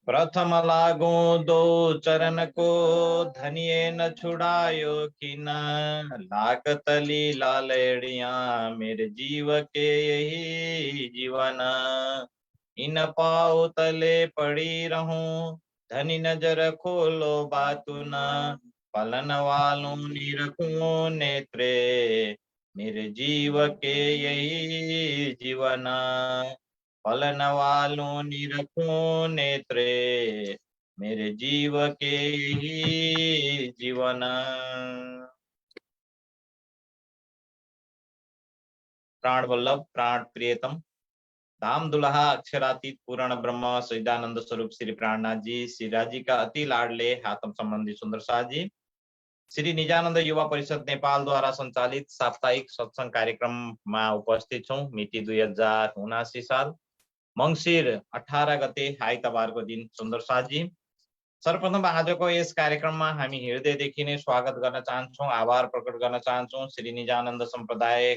प्रथम लागो दो चरण को, धनिये न छुड़ायो किन। लागत लीला लेड़िया, मेरे जीव के यही जीवन। इन पाओ तले पड़ी रहूं, धनी नजर खोलो बातु न। पलन वालों निरखूं नेत्रे, मेरे जीव के यही जीवन। पलन वालों निरखूं नेत्रे, मेरे जीव के यही जीवन। प्राण वल्लभ प्राण प्रियतम धाम दुल्हा अक्षरातीत पूर्ण ब्रह्म सच्चिदानंद स्वरूप श्री प्राणनाथ जी श्रीराज जी का अति लाडले हाथम संबंधी सुंदर साथ जी श्री निजानंद युवा परिषद नेपाल द्वारा संचालित साप्ताहिक सत्संग कार्यक्रम में उपस्थित छौं। मिति 2079 साल मंगसिर 18 गते आइतबार को दिन सुंदर साथ जी। सर्वप्रथम आज को इस कार्यक्रम में हामी हृदयदेखि नै स्वागत गर्न चाहन्छौं, आभार प्रकट गर्न चाहन्छौं श्री निजानंद संप्रदाय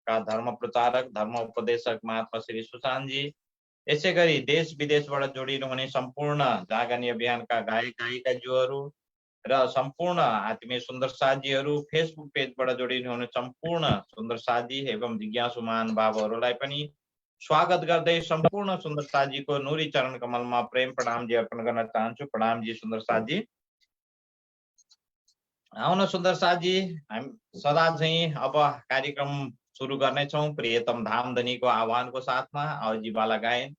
का धर्म प्रचारक धर्म उपदेशक महात्मा श्री सुशांत जी, यसै गरी देश विदेशबाट जोडिनुहुने सम्पूर्ण जागनी अभियानका गायक गायिकाज्यूहरू र सम्पूर्ण आत्मीय सुन्दर साथीहरू, फेसबुक पेजबाट जोडिनुहुने सम्पूर्ण सुन्दर साथी एवं जिज्ञासु महानुभावहरूलाई पनि स्वागत गर्दै सम्पूर्ण सुन्दर साथीको नुरी चरण कमलमा प्रेम प्रणाम जी अर्पण गर्न चाहन्छु। प्रणाम जी सुन्दर साथी। आउन सुन्दर साथी, हामी सदा चाहिँ अब कार्यक्रम सुरु गर्नेछौँ प्रियतम धामधनीको आह्वानको साथमा आवाजी बाला गायन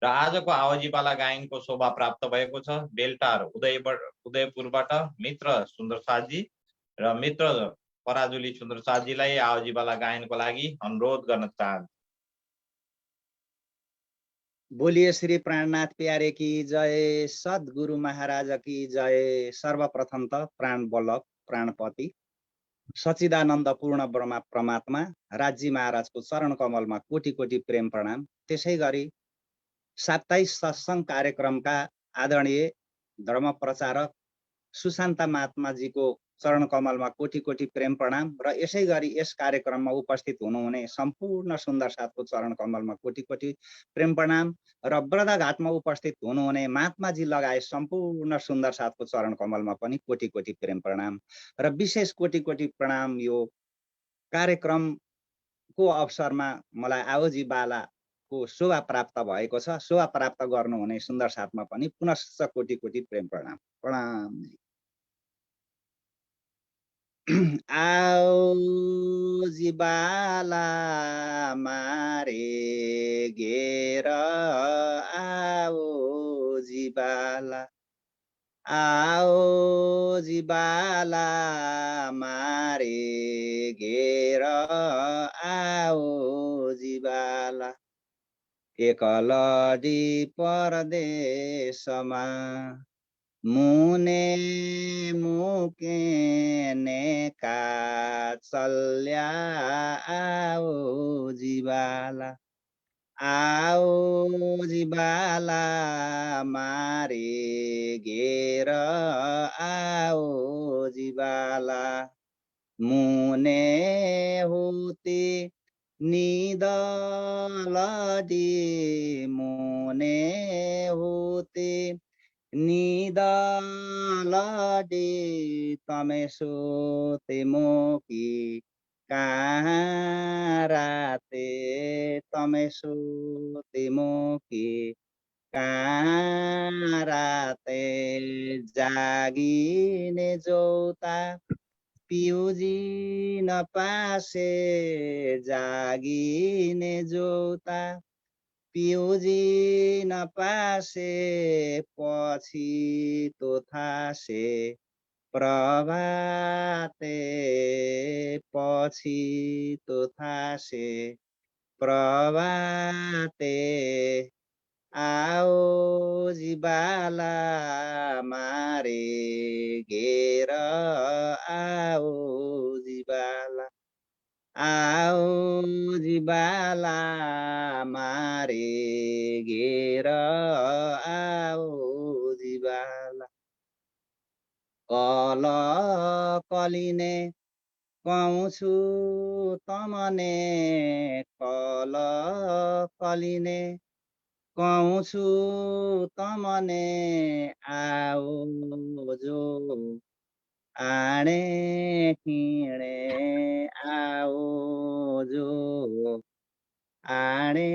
र आजको आवाजी बाला गायनको शोभा प्राप्त भएको छ बेलटार उदयपुरबाट मित्र सुन्दर साथी र मित्र पराजुली सुन्दर साथीलाई आवाजी बाला गायनको लागि अनुरोध गर्न चाहन्छु। बोलिए श्री प्राणनाथ प्यारे की जय, सद्गुरु महाराज की जय। सर्वप्रथम त प्राण वल्लभ प्राणपति सच्चिदानन्द पूर्ण ब्रह्मा परमात्मा राज्य महाराजको चरण कमलमा कोटि कोटि प्रेम प्रणाम। त्यसै गरी साप्ताहिक सत्संग कार्यक्रमका आदरणीय धर्म प्रचारक सुशान्त महात्माजीको चरण कमलमा कोटि कोटि प्रेम प्रणाम र यसै गरी यस कार्यक्रममा उपस्थित हुनुहुने सम्पूर्ण सुन्दर साथको चरण कमलमा कोटि कोटि प्रेम प्रणाम र ब्रदाघाटमा उपस्थित हुनुहुने महात्माजी लगायत सम्पूर्ण सुन्दर साथको चरण कमलमा पनि कोटि कोटि प्रेम प्रणाम र विशेष कोटि कोटि प्रणाम। यो कार्यक्रमको अवसरमा मलाई आवाजी बालाको शोभा प्राप्त भएको छ। शोभा प्राप्त गर्नुहुने सुन्दर साथमा पनि पुनश्च कोटि कोटि प्रेम प्रणाम। प्रणाम। आओ जी बाला मारे घेर, आओ जी बाला, आओ जी बाला मारे घेर, आओ जी बाला। एकलडी परदेशमा मुने मुकेने का चल्या, आओ जी बाला, आओ जी बाला मारे घेर, आओ जी बाला। मुने होती निद लडी, मुने होती निद लडी, तमे सोते मोकी कहाँ राते, तमे सोते मोकी कहाँ राते। जागिने जोता पिउजी न पासे, जागिने जोता पिउजी न पासे, पछि तो थासे प्रभाते, पछि तो थासे प्रभाते। आओ जी बाला मारे घेर, आओ जी बाला, आओ जी बाला मारे घेर, आओ जी बाला। कल कलिने कहूछु तमने कल कलिने कहूछु तमने आओ जो आणे हिँडे आओ जो आणे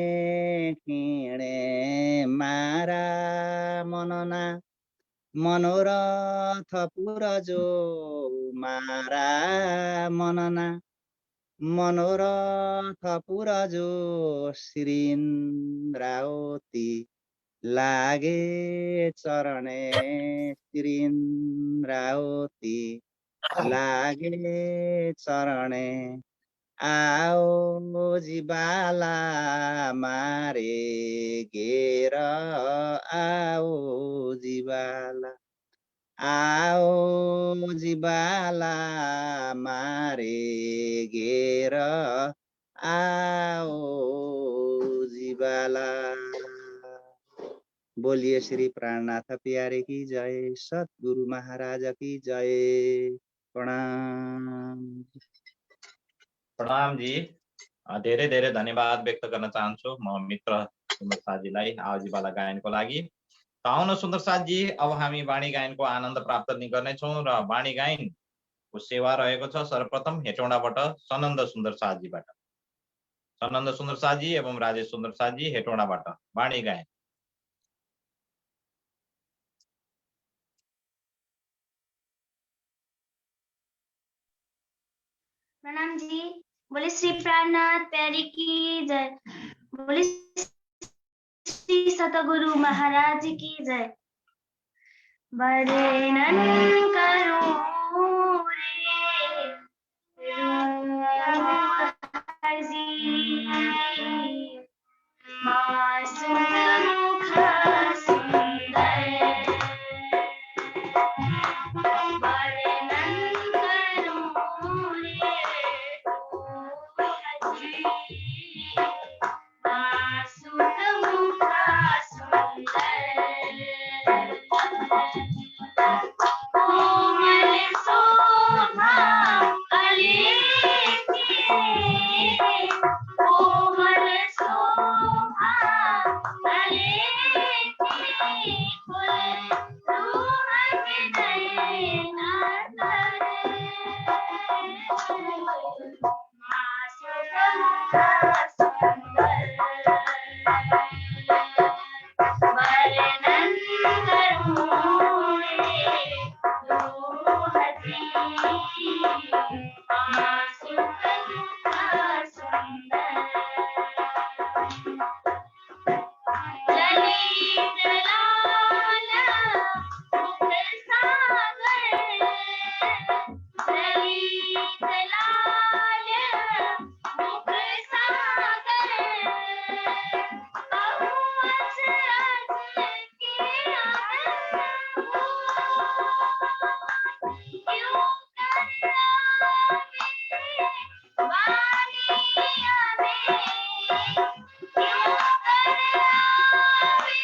हिँडे मारा मनना मनोरथ पुरजो मारा मनना मनोरथ पुरजो श्रीन्द्रावती लागे चरणे श्रीन्द्रावती लागे चरणे आओ जिबाला मारे घेर आओ जिबाला आओ जिबाला मारे घेर आओ जिबाला। बोलिए श्री प्राणनाथ प्यारे की जय, सतगुरु महाराज की जय। प्रणाम। प्रणाम जी। धेरै धेरै धन्यवाद व्यक्त गर्न चाहन्छु म मित्र सुन्दर साथजीलाई आवाजीवाला गायनको लागि। त आउन सुन्दर साथजी, अब हामी वाणी गायनको आनन्द प्राप्त गर्नेछौँ र वाणी गायनको सेवा रहेको छ सर्वप्रथम हेटौँडाबाट सनन्द सुन्दर साथजीबाट। सनन्द सुन्दर साथजी एवं राजेश सुन्दर साथजी हेटौँडाबाट वाणी गायन। प्रणाम जी। बोले श्री प्राणनाथ प्यारे की जय, बोले श्री सतगुरु महाराज की जय। वर्णन करूं रे हरजी मासूम मुख सुंदर, वर्णन करूं रे मासूम मुख सुंदर, कोमल शोभा अलेखी, कोमल शोभा अलेखी, रूह नयना करे, मासूम मुख सुंदर, वर्णन करूं रे रूहती मासूम मुख सुंदर, ललित लाल मुख सागर, ललित लाल मुख सागर, बहुवच अज के आनंद क्यों कर आवे वाणिया में, क्यों कर आवे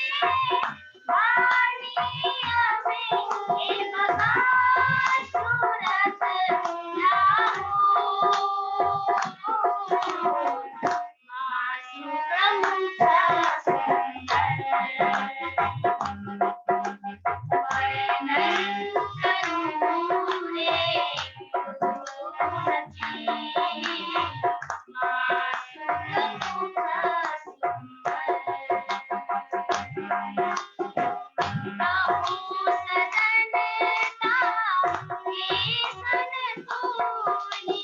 वाणिया में, ये भगवान सूरत लाहो, मासूम मुख सुंदर, वर्णन करूं रे रूहती मासूम मुख सुंदर, कहूँ सजन ताहि सन तूनी,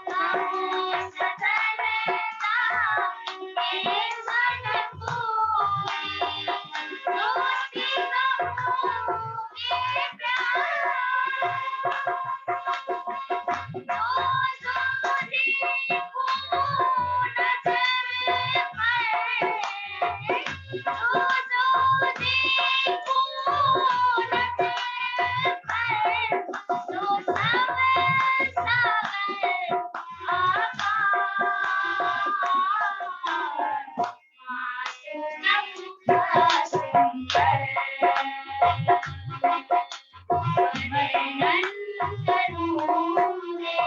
कहूँ सजन ताहि सन तूनी, दोस्ती कहूँ ये प्यार, जो जो देखूं नजर पर, जो जो देखूं नजर पर, तो सावर सावर आभार, मासूम मुख सुंदर, वर्णन करूं रे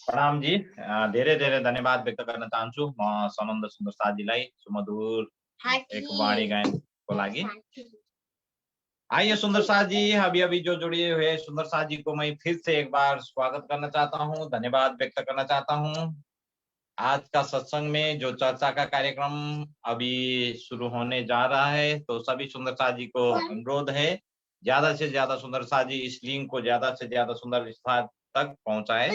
प्रणाम जी। धेरै धेरै धन्यवाद व्यक्त गर्न चाहन्छु म सनन्द सुन्दर साजीलाई सुमधुर एक वाणी गायनको लागि। आइए सुंदर साह जी, अभी अभी जो जुड़े हुए सुंदर साह जी को मैं फिर से एक बार स्वागत करना चाहता हूँ, धन्यवाद व्यक्त करना चाहता हूँ। आज का सत्संग में जो चर्चा का कार्यक्रम अभी शुरू होने जा रहा है, तो सभी सुंदर साह जी को अनुरोध है ज्यादा से ज्यादा सुंदर साह जी इस लिंक को ज्यादा से ज्यादा सुंदर साह तक पहुंचाए।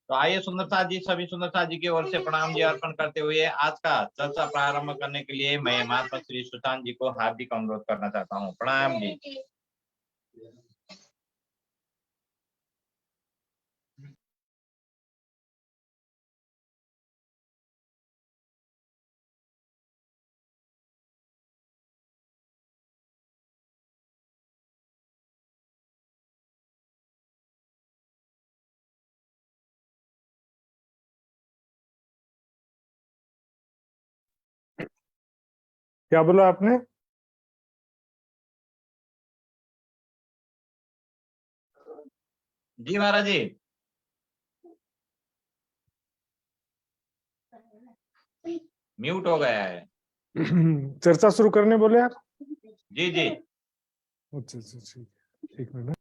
तो आइए सुंदर साह जी, सभी सुंदर साह जी की ओर से प्रणाम जी अर्पण करते हुए आज का चर्चा प्रारंभ करने के लिए मैं महात्मा श्री सुशांत जी को हार्दिक अनुरोध करना चाहता हूँ। प्रणाम जी। क्या बोला आपने? जी महाराज जी। म्यूट हो गया है। चर्चा शुरू करने बोले आप? जी जी। अच्छा अच्छा ठीक है, एक मिनट।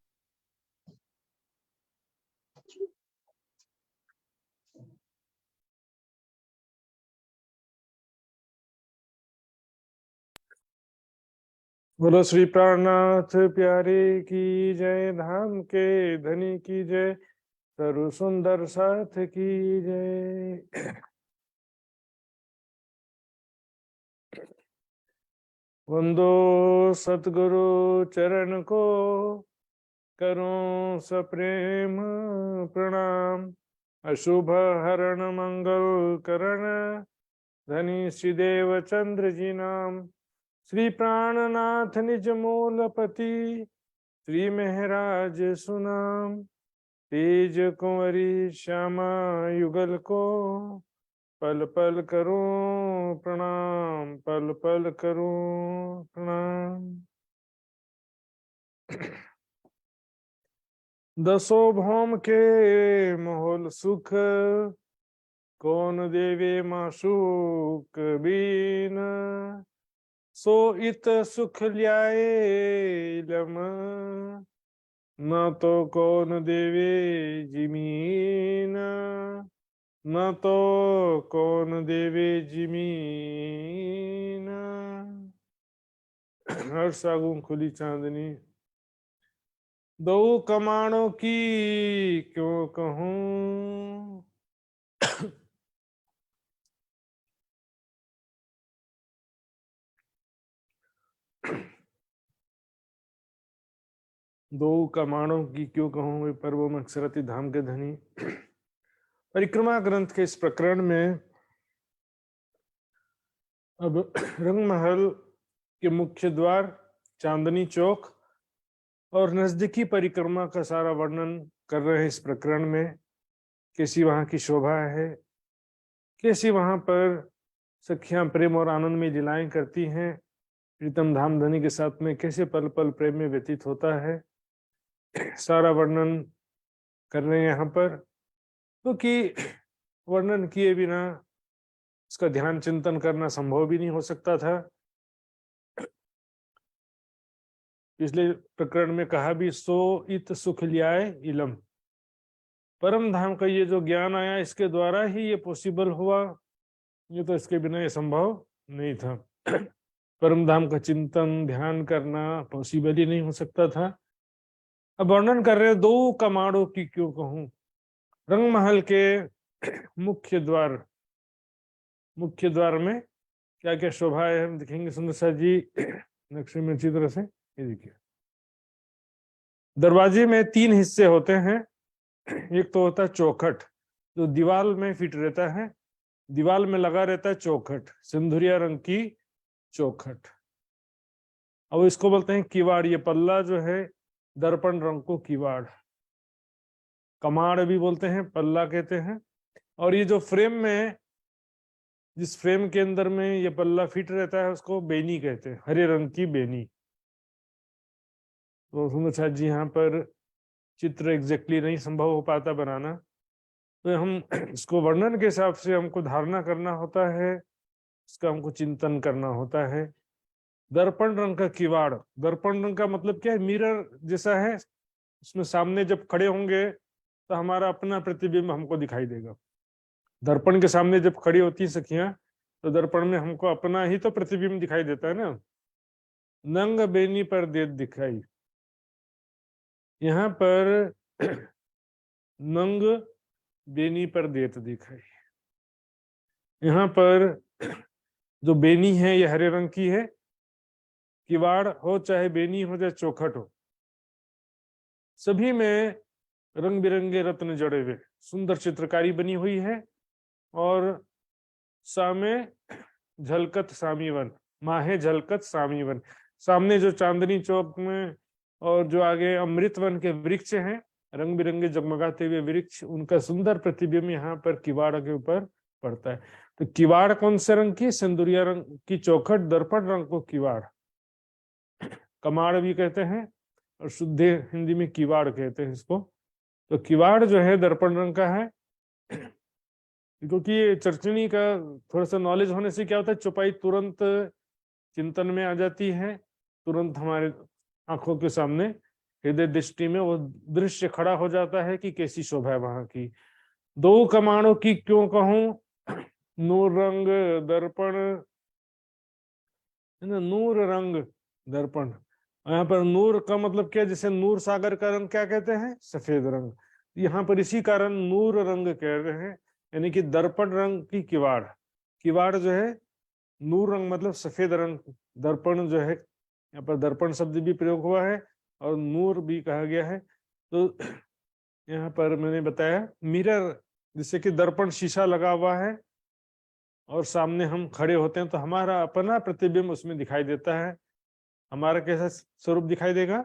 बोलो श्री प्राणनाथ प्यारे की जय, धाम के धनी की जय, सर्व सुंदर साथ की जय। वंदो सतगुरु चरण को, करूं सप्रेम प्रणाम। अशुभ हरण मंगल करण, धनी श्रीदेव चंद्र जी नाम, श्री प्राणनाथ निज मूलपति, श्री महराज सुनाम, तेज कुंवरी श्यामा युगल को, पल पल करूं प्रणाम, पल पल करूं प्रणाम। दसो भौम के मोहल सुख, कौन देवे माशूक बीन, सो इत सुख ल्याए लम, न तो कौन देवे जिमीन, न तो कौन देवे जिमीन। हर सागुन खुली चांदनी, दो कमाणों की क्यों कहूं, दो कमाणों की क्यों कहूं, वे पर्वो में अक्षरति धाम के धनी। परिक्रमा ग्रंथ के इस प्रकरण में अब रंगमहल के मुख्य द्वार, चांदनी चौक और नजदीकी परिक्रमा का सारा वर्णन कर रहे हैं। इस प्रकरण में कैसी वहां की शोभा है, कैसी वहां पर सखियां प्रेम और आनंद में लीलाएं करती हैं, प्रीतम धाम धनी के साथ में कैसे पल पल प्रेम में व्यतीत होता है, सारा वर्णन कर रहे हैं यहाँ पर। क्योंकि वर्णन किए बिना इसका ध्यान चिंतन करना संभव भी नहीं हो सकता था। पिछले प्रकरण में कहा भी, सो इत सुख लियाए इलम, परम धाम का ये जो ज्ञान आया इसके द्वारा ही ये पॉसिबल हुआ, ये तो इसके बिना ये संभव नहीं था। परम धाम का चिंतन ध्यान करना पॉसिबल ही नहीं हो सकता था। अब वर्णन कर रहे, दो कमाड़ों की क्यों कहूं, रंगमहल के मुख्य द्वार में क्या क्या शोभा है हम दिखेंगे। सुंदर सा जी नक्शे में अच्छी तरह से ये देखिए। दरवाजे में 3 हिस्से होते हैं। एक तो होता है चौखट, जो दीवार में फिट रहता है, दीवार में लगा रहता है चौखट, सिंदूरिया रंग की चौखट। अब इसको बोलते हैं किवाड़। ये पल्ला जो है दर्पण रंग को किवाड़, कमाड़ भी बोलते हैं, पल्ला कहते हैं। और ये जो फ्रेम में, जिस फ्रेम के अंदर में ये पल्ला फिट रहता है उसको बेनी कहते हैं, हरे रंग की बेनी। तो सुंदर साथ जी यहाँ पर चित्र एग्जैक्टली नहीं संभव हो पाता बनाना, तो हम इसको वर्णन के हिसाब से हमको धारणा करना होता है, इसका हमको चिंतन करना होता है। दर्पण रंग का किवाड़, दर्पण रंग का मतलब क्या है, मिरर जैसा है। उसमें सामने जब खड़े होंगे तो हमारा अपना प्रतिबिंब हमको दिखाई देगा। दर्पण के सामने जब खड़ी होती है सखियां, तो दर्पण में हमको अपना ही तो प्रतिबिंब दिखाई देता है ना। नंग बेनी पर देत दिखाई, यहाँ पर नंग बेनी पर देत दिखाई। यहाँ पर जो बेनी है ये हरे रंग की है, किवाड़ हो चाहे बेनी हो चाहे चौखट हो, सभी में रंग बिरंगे रत्न जड़े हुए, सुंदर चित्रकारी बनी हुई है। और सामे झलकत सामीवन, माहे झलकत सामीवन, सामने जो चांदनी चौक में और जो आगे अमृतवन के वृक्ष हैं, रंग बिरंगे जगमगाते हुए वृक्ष, उनका सुंदर प्रतिबिंब यहाँ पर किवाड़ के ऊपर पड़ता है। तो किवाड़ कौन से रंग की, सिंदूरिया रंग की चौखट, दर्पण रंग को किवाड़, कमाड़ भी कहते हैं और शुद्ध हिंदी में किवाड़ कहते हैं इसको। तो किवाड़ जो है दर्पण रंग का है, क्योंकि चरचनी का थोड़ा सा नॉलेज होने से क्या होता है, चौपाई तुरंत चिंतन में आ जाती है, तुरंत हमारे आंखों के सामने हृदय दृष्टि में वो दृश्य खड़ा हो जाता है कि कैसी शोभा है वहां की। दो कमाणों की क्यों कहूं, नूर रंग दर्पण है ना, नूर रंग दर्पण। यहाँ पर नूर का मतलब क्या, जैसे नूर सागर का रंग क्या कहते हैं, सफेद रंग। यहाँ पर इसी कारण नूर रंग कह रहे हैं, यानी कि दर्पण रंग की किवाड़। किवाड़ जो है नूर रंग मतलब सफेद रंग, दर्पण जो है यहाँ पर दर्पण शब्द भी प्रयोग हुआ है और नूर भी कहा गया है। तो यहाँ पर मैंने बताया मिरर, जिससे कि दर्पण शीशा लगा हुआ है और सामने हम खड़े होते हैं तो हमारा अपना प्रतिबिंब उसमें दिखाई देता है। हमारा कैसा स्वरूप दिखाई देगा?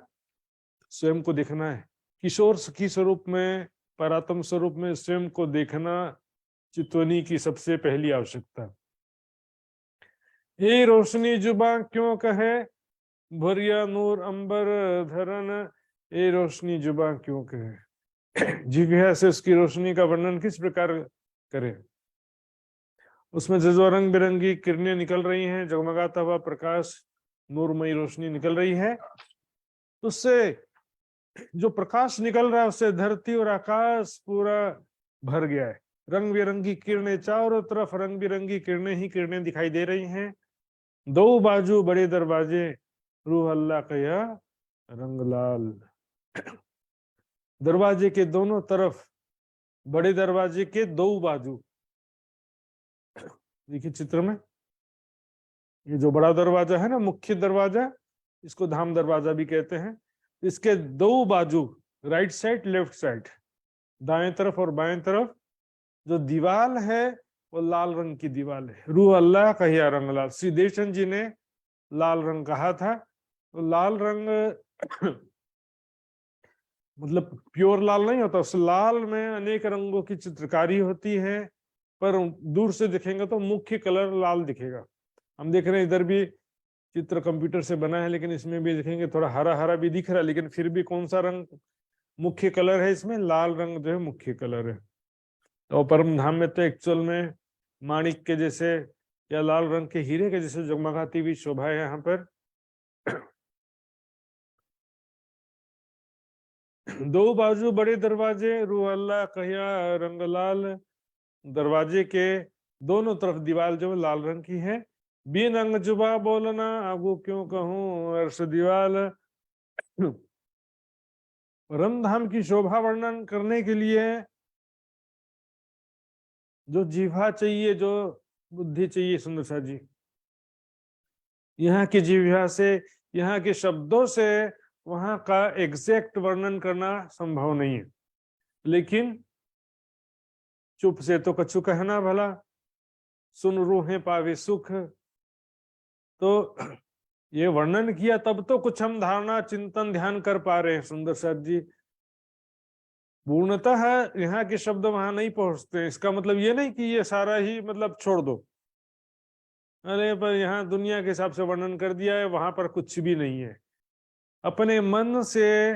स्वयं को देखना है। किशोर सखी स्वरूप में, परात्म स्वरूप में स्वयं को देखना चितवनी की सबसे पहली आवश्यकता। ये रोशनी जुबां क्यों कहे, भरिया नूर अंबर धरन, ये रोशनी जुबां क्यों कहे। जिह्वा से उसकी रोशनी का वर्णन किस प्रकार करें? उसमें जो रंग बिरंगी किरणें निकल रही हैं, जगमगाता हुआ प्रकाश, नूरमयी रोशनी निकल रही है, उससे जो प्रकाश निकल रहा है उससे धरती और आकाश पूरा भर गया है। रंग बिरंगी किरणें, चारों तरफ रंग बिरंगी किरणें ही किरणें दिखाई दे रही हैं। दो बाजू बड़े दरवाजे, रूह अल्लाह कया रंग लाल। दरवाजे के दोनों तरफ, बड़े दरवाजे के दो बाजू, देखिए चित्र में, ये जो बड़ा दरवाजा है ना, मुख्य दरवाजा, इसको धाम दरवाजा भी कहते हैं। इसके दो बाजू, राइट साइड लेफ्ट साइड, दाएं तरफ और बाएं तरफ जो दीवाल है वो लाल रंग की दीवाल है। रूह अल्लाह कहिया रंग लाल। श्री देवचंद जी ने लाल रंग कहा था। तो लाल रंग मतलब प्योर लाल नहीं होता, उस लाल में अनेक रंगों की चित्रकारी होती है, पर दूर से देखेंगे तो मुख्य कलर लाल दिखेगा। हम देख रहे हैं इधर भी चित्र कंप्यूटर से बना है, लेकिन इसमें भी देखेंगे थोड़ा हरा हरा भी दिख रहा है, लेकिन फिर भी कौन सा रंग मुख्य कलर है? इसमें लाल रंग जो है मुख्य कलर है। तो परम धाम में तो एक्चुअल में माणिक के जैसे या लाल रंग के हीरे के जैसे जगमगाती हुई शोभा है यहाँ पर। दो बाजू बड़े दरवाजे, रूह अल्लाह कहिया रंग लाल। दरवाजे के दोनों तरफ दीवार जो लाल रंग की है। बिन अंग जुबा बोलना, आगू क्यों कहूं अर्श दीवाल। परमधाम की शोभा वर्णन करने के लिए जो जिह्वा चाहिए, जो बुद्धि चाहिए सुंदरसा जी, यहाँ की जिह्वा से, यहाँ के शब्दों से वहां का एग्जैक्ट वर्णन करना संभव नहीं है, लेकिन चुप से तो कछु कहना भला, सुन रूहें पावे सुख। तो ये वर्णन किया तब तो कुछ हम धारणा चिंतन ध्यान कर पा रहे हैं सुंदर साथ जी। पूर्णतः यहाँ के शब्द वहां नहीं पहुंचते। इसका मतलब ये नहीं कि ये सारा ही मतलब छोड़ दो, अरे पर यहाँ दुनिया के हिसाब से वर्णन कर दिया है, वहां पर कुछ भी नहीं है। अपने मन से,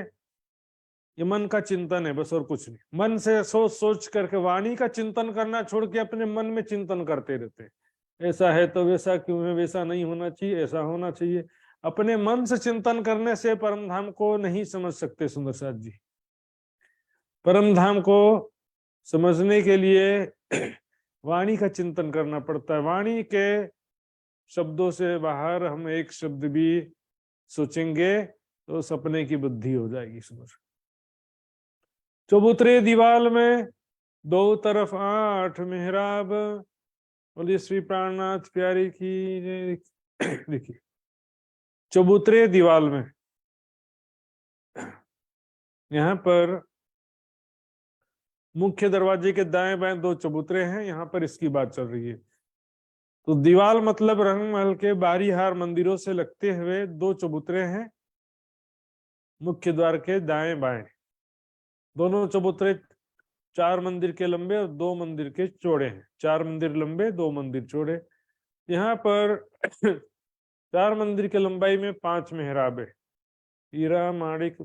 ये मन का चिंतन है बस और कुछ नहीं। मन से सोच सोच करके, वाणी का चिंतन करना छोड़ के अपने मन में चिंतन करते रहते हैं। ऐसा है तो वैसा क्यों है, वैसा नहीं होना चाहिए, ऐसा होना चाहिए। अपने मन से चिंतन करने से परमधाम को नहीं समझ सकते सुंदर साथ जी। परमधाम को समझने के लिए वाणी का चिंतन करना पड़ता है। वाणी के शब्दों से बाहर हम एक शब्द भी सोचेंगे तो सपने की बुद्धि हो जाएगी। सुंदर चबूतरे दीवाल में दो तरफ 8 मेहराब, बोलिए श्री प्राणनाथ प्यारी की। देखिए चबूतरे दीवाल में, यहाँ पर मुख्य दरवाजे के दाएं बाएं 2 चबूतरे हैं, यहाँ पर इसकी बात चल रही है। तो दीवाल मतलब रंगमहल के बारीहार मंदिरों से लगते हुए 2 चबूतरे हैं मुख्य द्वार के दाएं बाएं। दोनों चबूतरे 4 मंदिर के लंबे और 2 मंदिर के चौड़े हैं। 4 मंदिर लंबे, 2 मंदिर चौड़े। यहाँ पर 4 मंदिर की लंबाई में 5 मेहराब है। हीरा माणिक,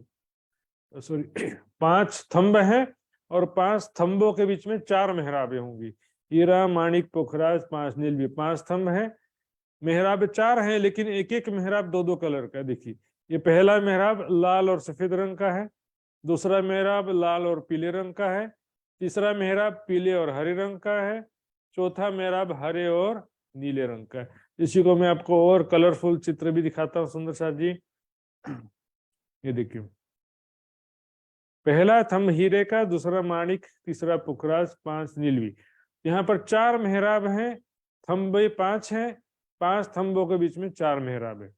सॉरी 5 थंब हैं और 5 थंबों के बीच में 4 मेहराबें होंगी। हीरा माणिक पुखराज 5 नीलवी, 5 थंब हैं। मेहराब 4 हैं, लेकिन एक एक मेहराब 2-2 कलर का है। देखिए ये पहला मेहराब लाल और सफेद रंग का है, दूसरा मेहराब लाल और पीले रंग का है, तीसरा मेहराब पीले और हरे रंग का है, चौथा मेहराब हरे और नीले रंग का है। इसी को मैं आपको और कलरफुल चित्र भी दिखाता हूँ सुंदर साथ जी। ये देखिए पहला थंब हीरे का, दूसरा माणिक, तीसरा पुखराज, 5 नीलवी। यहाँ पर 4 मेहराब हैं, थंबे 5 हैं, 5 थंबों के बीच में 4 मेहराब है।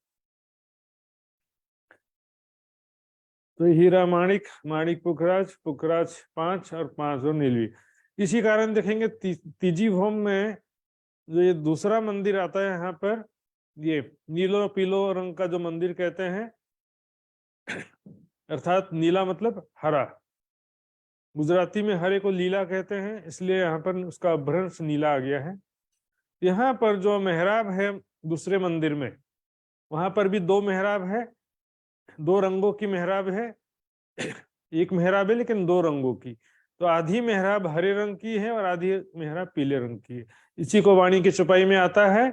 तो हीरा माणिक, माणिक पुखराज, पुखराज 5 और 5 और नीलवी। इसी कारण देखेंगे तीजी भौम में जो ये दूसरा मंदिर आता है यहाँ पर, ये नीलो पीलो रंग का जो मंदिर कहते हैं, अर्थात नीला मतलब हरा, गुजराती में हरे को लीला कहते हैं, इसलिए यहाँ पर उसका अभ्रंश नीला आ गया है। यहाँ पर जो मेहराब है दूसरे मंदिर में, वहां पर भी दो मेहराब है, दो रंगों की मेहराब है। एक मेहराब है लेकिन दो रंगों की, तो आधी मेहराब हरे रंग की है और आधी मेहराब पीले रंग की है। इसी को वाणी की चौपाई में आता है,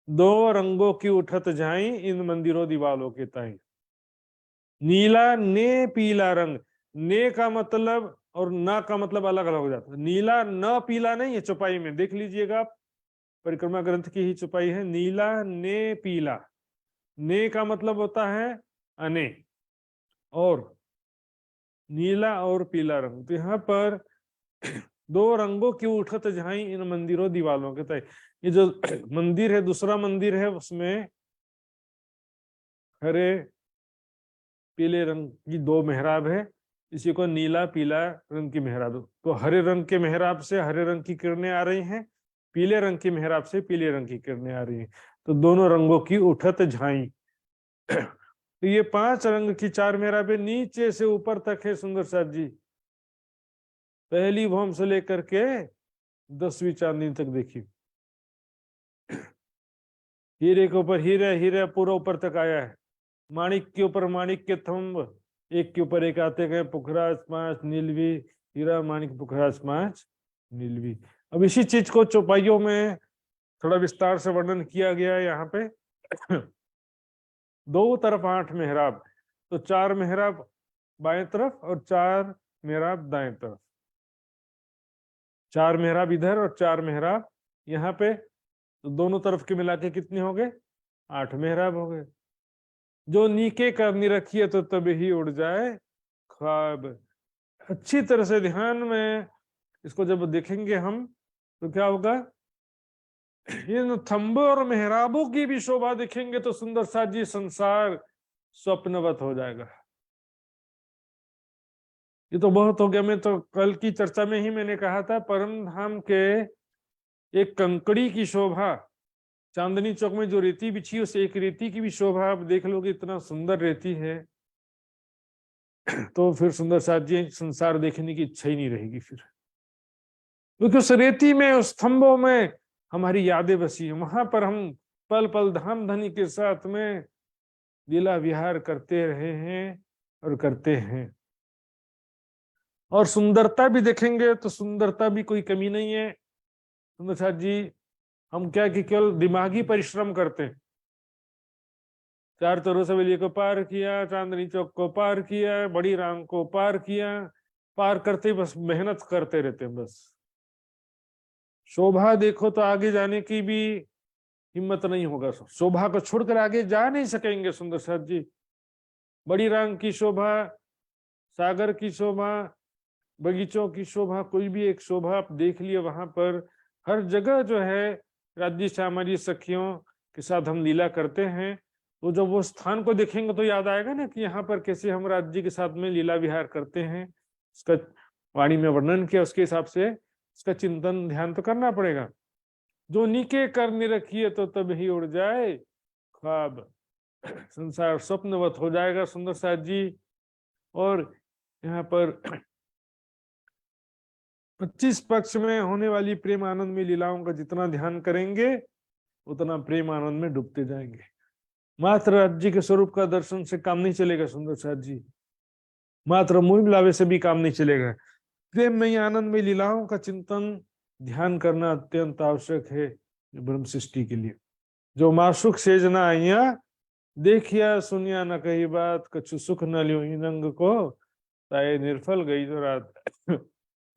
दो रंगों की उठत जाई इन मंदिरों दीवालों के ताई। नीला ने पीला रंग, ने का मतलब और ना का मतलब अलग अलग हो जाता है। नीला न पीला नहीं है, चौपाई में देख लीजिएगा आप, परिक्रमा ग्रंथ की ही चौपाई है, नीला ने पीला। ने का मतलब होता है अने, और नीला और पीला रंग। तो यहाँ पर दो रंगों की उठत झाई इन मंदिरों दीवालों के तय। ये जो मंदिर है, दूसरा मंदिर है, उसमें हरे पीले रंग की दो मेहराब है, इसी को नीला पीला रंग की मेहराब। तो हरे रंग के मेहराब से हरे रंग की किरणें आ रही हैं, पीले रंग की मेहराब से पीले रंग की किरणें आ रही हैं, तो दोनों रंगों की उठत झाई। तो ये 5 रंग की 4 मेहराबें नीचे से ऊपर तक है सुंदर साथ जी, पहली भौम से लेकर के 10वीं चांदनी तक देखिए। हीरे के ऊपर हीरा, हीरा पूरा ऊपर तक आया है, माणिक के ऊपर माणिक के थंब, एक के ऊपर एक आते गए, पुखराज 5 नीलवी, हीरा माणिक पुखराज 5 नीलवी। अब इसी चीज को चौपाइयों में थोड़ा विस्तार से वर्णन किया गया है यहाँ पे। दो तरफ 8 मेहराब, तो 4 मेहराब बाएं तरफ और 4 मेहराब दाएं तरफ, 4 मेहराब इधर और 4 मेहराब यहाँ पे, तो दोनों तरफ के मिला के कितने हो गए? 8 मेहराब हो गए। जो नीके करनी रखिए तो तभी ही उड़ जाए ख्वाब। अच्छी तरह से ध्यान में इसको जब देखेंगे हम, तो क्या होगा, इन थंबों और मेहराबों की भी शोभा देखेंगे तो सुंदर साथ जी संसार स्वप्नवत हो जाएगा। ये तो बहुत हो गया। मैं तो कल की चर्चा में ही मैंने कहा था, परम धाम के एक कंकड़ी की शोभा, चांदनी चौक में जो रेती बिछी उस एक रेती की भी शोभा आप देख लोगे, इतना सुंदर रेती है, तो फिर सुंदर साथ जी संसार देखने की इच्छा ही नहीं रहेगी फिर, क्योंकि उस रेती में, उस स्तंभों में हमारी यादें बसी है। वहां पर हम पल पल धाम धनी के साथ में लीला विहार करते रहे हैं और करते हैं। और सुंदरता भी देखेंगे तो सुंदरता भी कोई कमी नहीं है सुंदर साथ जी। हम क्या कि केवल दिमागी परिश्रम करते हैं, 4 चौरसवेली को पार किया, चांदनी चौक को पार किया, बड़ी राम को पार किया, पार करते बस मेहनत करते रहते हैं बस। शोभा देखो तो आगे जाने की भी हिम्मत नहीं होगा, शोभा को छोड़कर आगे जा नहीं सकेंगे सुंदर साथ जी। बड़ी राम की शोभा, सागर की शोभा, बगीचों की शोभा, कोई भी एक शोभा आप देख लिए, वहां पर हर जगह जो है राज्य श्यामाजी सखियों के साथ हम लीला करते हैं, तो जब वो स्थान को देखेंगे तो याद आएगा ना कि यहाँ पर कैसे हम राज्य के साथ में लीला विहार करते हैं। उसका वाणी में वर्णन किया, उसके हिसाब से उसका चिंतन ध्यान तो करना पड़ेगा। जो नीके करने रखिए तो तब ही उड़ जाए ख्वाब, संसार स्वप्नवत हो जाएगा सुंदर साथ जी। और यहाँ पर 25 पक्ष में होने वाली प्रेम आनंद में लीलाओं का जितना ध्यान करेंगे उतना प्रेम आनंद में डूबते जाएंगे। मात्र राज्य के स्वरूप का दर्शन से काम नहीं चलेगा सुंदर साथ जी, मात्र मुंह मिलावे से भी काम नहीं चलेगा। प्रेम में आनंद में लीलाओं का चिंतन ध्यान करना अत्यंत आवश्यक है ब्रह्म सृष्टि के लिए। जो मासुख सेज ना आइया, देखिया सुनिया न कही बात, कछु सुख न लियो इनंग को, ताए निर्फल गई जो रात।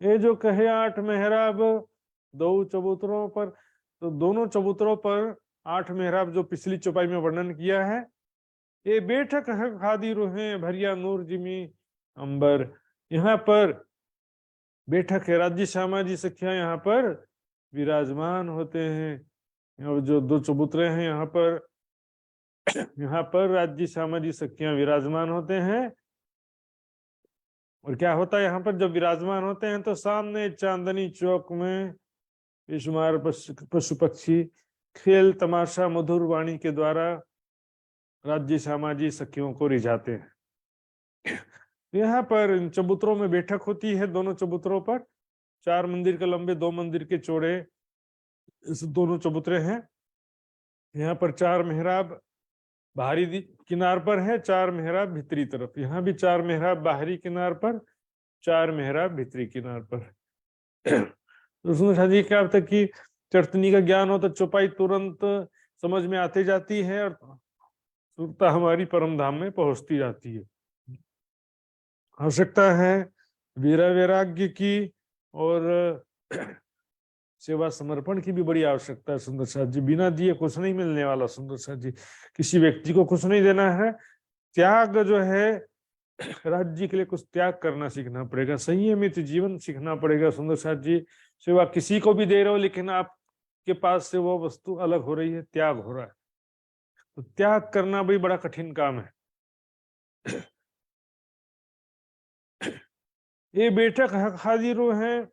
ये जो कहे 8 मेहराब 2 चबूतरों पर, तो दोनों चबूतरों पर 8 मेहराब जो पिछली चौपाई में वर्णन किया है, ये बैठक है खादी रूहें भरिया नूर जिमी अंबर। यहाँ पर बैठक है, राज्य श्यामाजी सखिया यहाँ पर विराजमान होते हैं। और जो 2 चबूतरे हैं यहाँ पर राज्य श्यामाजी सखिया विराजमान होते हैं। और क्या होता है यहाँ पर जब विराजमान होते हैं, तो सामने चांदनी चौक में बेशुमार पशु पक्षी खेल तमाशा मधुर वाणी के द्वारा राज्य सामाजिक सखियों को रिझाते हैं। यहाँ पर इन चबूतरों में बैठक होती है, दोनों चबूतरों पर 4 मंदिर के लंबे 2 मंदिर के चौड़े इस दोनों चबूतरे हैं। यहाँ पर 4 मेहराब बाहरी किनार पर है, 4 मेहराब भीतरी तरफ। यहाँ भी 4 मेहराब बाहरी किनार पर, 4 मेहराब भीतरी किनार पर। तो सुंदर जी क्या तक कि चरतनी का ज्ञान हो तो चौपाई तुरंत समझ में आती जाती है और सुरता हमारी परम धाम में पहुंचती जाती है। आवश्यकता है वीरा वैराग्य की और सेवा समर्पण की भी बड़ी आवश्यकता है सुंदर साथ जी। बिना दिए कुछ नहीं मिलने वाला सुंदर साथ जी। किसी व्यक्ति को कुछ नहीं देना है, त्याग जो है राज्य के लिए कुछ त्याग करना सीखना पड़ेगा, संयमित जीवन सीखना पड़ेगा सुंदर साथ जी। सेवा किसी को भी दे रहे हो लेकिन आपके पास से वो वस्तु अलग हो रही है, त्याग हो रहा है, तो त्याग करना भी बड़ा कठिन काम है। ये बैठक हाजिरों हैं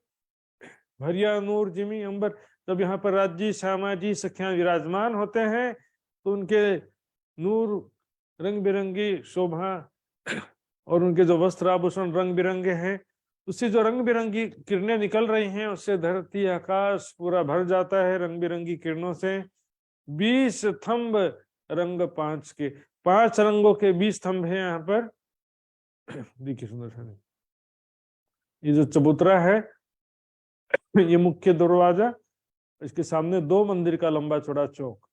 भरिया नूर जिमी अंबर। जब यहाँ पर राज्य सामाजिक सखियां विराजमान होते हैं तो उनके नूर रंग बिरंगी शोभा और उनके जो वस्त्र आभूषण रंग बिरंगे हैं, उससे जो रंग बिरंगी किरणें निकल रही हैं उससे धरती आकाश पूरा भर जाता है रंग बिरंगी किरणों से। 20 थंब रंग 5 के, 5 रंगों के 20 थंब है यहाँ पर। देखिए सुंदर सा ये जो चबूतरा है ये मुख्य दरवाजा, इसके सामने 2 मंदिर का लंबा चौड़ा चौक।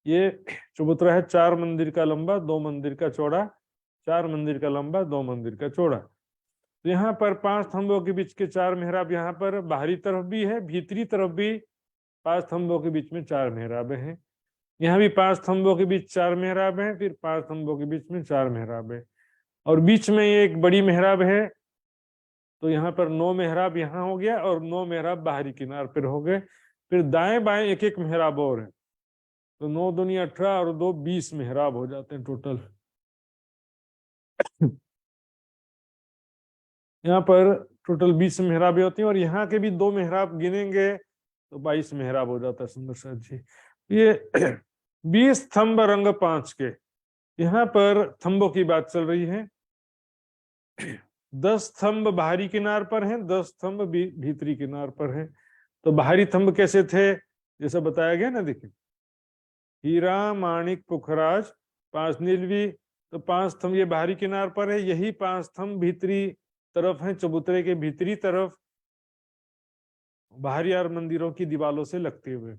ये चबूतरा है 4 मंदिर का लंबा 2 मंदिर का चौड़ा, 4 मंदिर का लंबा 2 मंदिर का चौड़ा। तो यहाँ पर 5 थंबों के बीच के 4 मेहराब यहाँ पर बाहरी तरफ भी है, भीतरी तरफ भी 5 थंबों के बीच में 4 मेहराबे हैं। यहाँ भी 5 थंबों के बीच 4 मेहराब हैं, फिर 5 थंबों के बीच में 4 मेहराब है और बीच में ये एक बड़ी मेहराब है। तो यहाँ पर 9 मेहराब यहाँ हो गया और 9 मेहराब बाहरी किनार पर हो गए। फिर दाएं बाएं एक एक मेहराब और है, तो 9 दूनी 18 और 2 20 मेहराब हो जाते हैं टोटल। यहाँ पर टोटल 20 मेहराबें होती हैं और यहाँ के भी 2 मेहराब गिनेंगे तो 22 मेहराब हो जाता है सुंदर साथ जी। ये 20 थंब रंग 5 के, यहाँ पर थंबों की बात चल रही है। 10 थंब बाहरी किनार पर हैं, 10 थंब भीतरी किनार पर हैं। तो बाहरी थंब कैसे थे जैसा बताया गया ना, देखिए हीरा माणिक पुखराज 5 नीलवी, तो 5 थंब ये बाहरी किनार पर है। यही 5 थंब भीतरी तरफ हैं, चबूतरे के भीतरी तरफ बाहरी और मंदिरों की दीवालों से लगते हुए,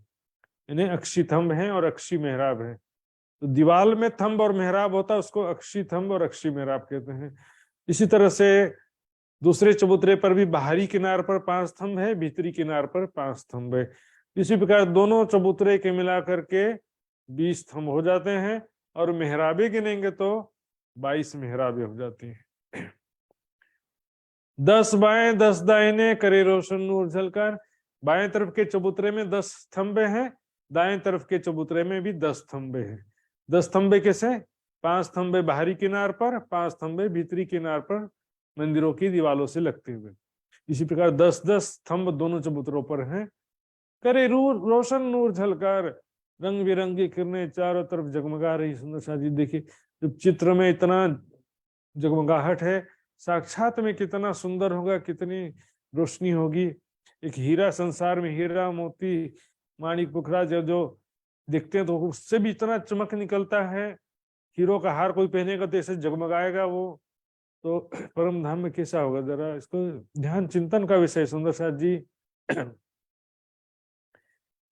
इन्हें अक्षी थंब हैं और अक्षी मेहराब हैं। तो दीवाल में थंब और मेहराब होता है उसको अक्षी थंब और अक्षी मेहराब कहते हैं। इसी तरह से दूसरे चबूतरे पर भी बाहरी किनार पर 5 थंब है, भीतरी किनार पर 5 थंब है। इसी प्रकार दोनों चबूतरे के मिलाकर के 20 थंब हो जाते हैं और मेहराबे गिनेंगे तो 22 मेहराबे हो जाती हैं। 10 बाएं 10 दाहिने करे रोशन नूर झलकार। बाएं तरफ के चबूतरे में 10 थंबे हैं, दाएं तरफ के चबूतरे में भी 10 थंबे हैं। 10 थंबे कैसे? 5 थंबे बाहरी किनार पर, 5 थंबे भीतरी किनार पर मंदिरों की दीवालों से लगते हुए। इसी प्रकार 10-10 थंब दोनों चबूतरों पर हैं। करे रोशन नूर झलकार, रंग बिरंगी किरणें चारों तरफ जगमगा रही। सुंदर सा जी देखिए, जब चित्र में इतना जगमगाहट है, साक्षात में कितना सुंदर होगा, कितनी रोशनी होगी। एक हीरा संसार में हीरा मोती माणिक पुखरा जो देखते हैं तो उससे भी इतना चमक निकलता है। हीरो का हार कोई पहनेगा तो ऐसे जगमगाएगा वो, तो परम धाम में कैसा होगा, जरा इसको ध्यान चिंतन का विषय सुंदर साथ जी।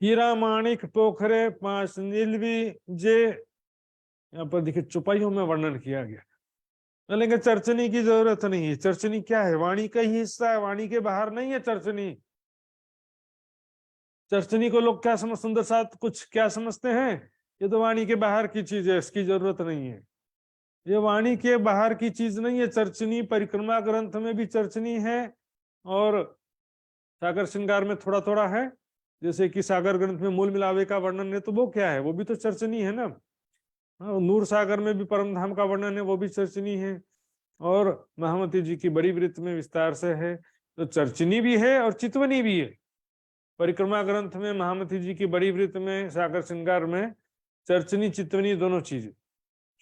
हीरा माणिक पोखरे 5 नीलवी जे, यहाँ पर देखिए चौपाइयों में वर्णन किया गया। बोलेंगे चर्चनी की जरूरत नहीं है। चर्चनी क्या है? वाणी का ही हिस्सा है, वाणी के बाहर नहीं है चर्चनी। चर्चनी को लोग क्या समझ सुंदर साथ कुछ क्या समझते हैं, ये तो वाणी के बाहर की चीज है, इसकी जरूरत नहीं है। ये वाणी के बाहर की चीज नहीं है। चर्चनी परिक्रमा ग्रंथ में भी चर्चनी है और सागर श्रृंगार में थोड़ा थोड़ा है। जैसे कि सागर ग्रंथ में मूल मिलावे का वर्णन है तो वो क्या है, वो भी तो चर्चनी है ना। नूर सागर में भी परम धाम का वर्णन है, वो भी चर्चनी है। और महामती जी की बड़ी वृत्त में विस्तार से है, तो चर्चनी भी है और चितवनी भी है। परिक्रमा ग्रंथ में, महामती जी की बड़ी वृत्त में, सागर श्रृंगार में चर्चनी चितवनी दोनों चीजें,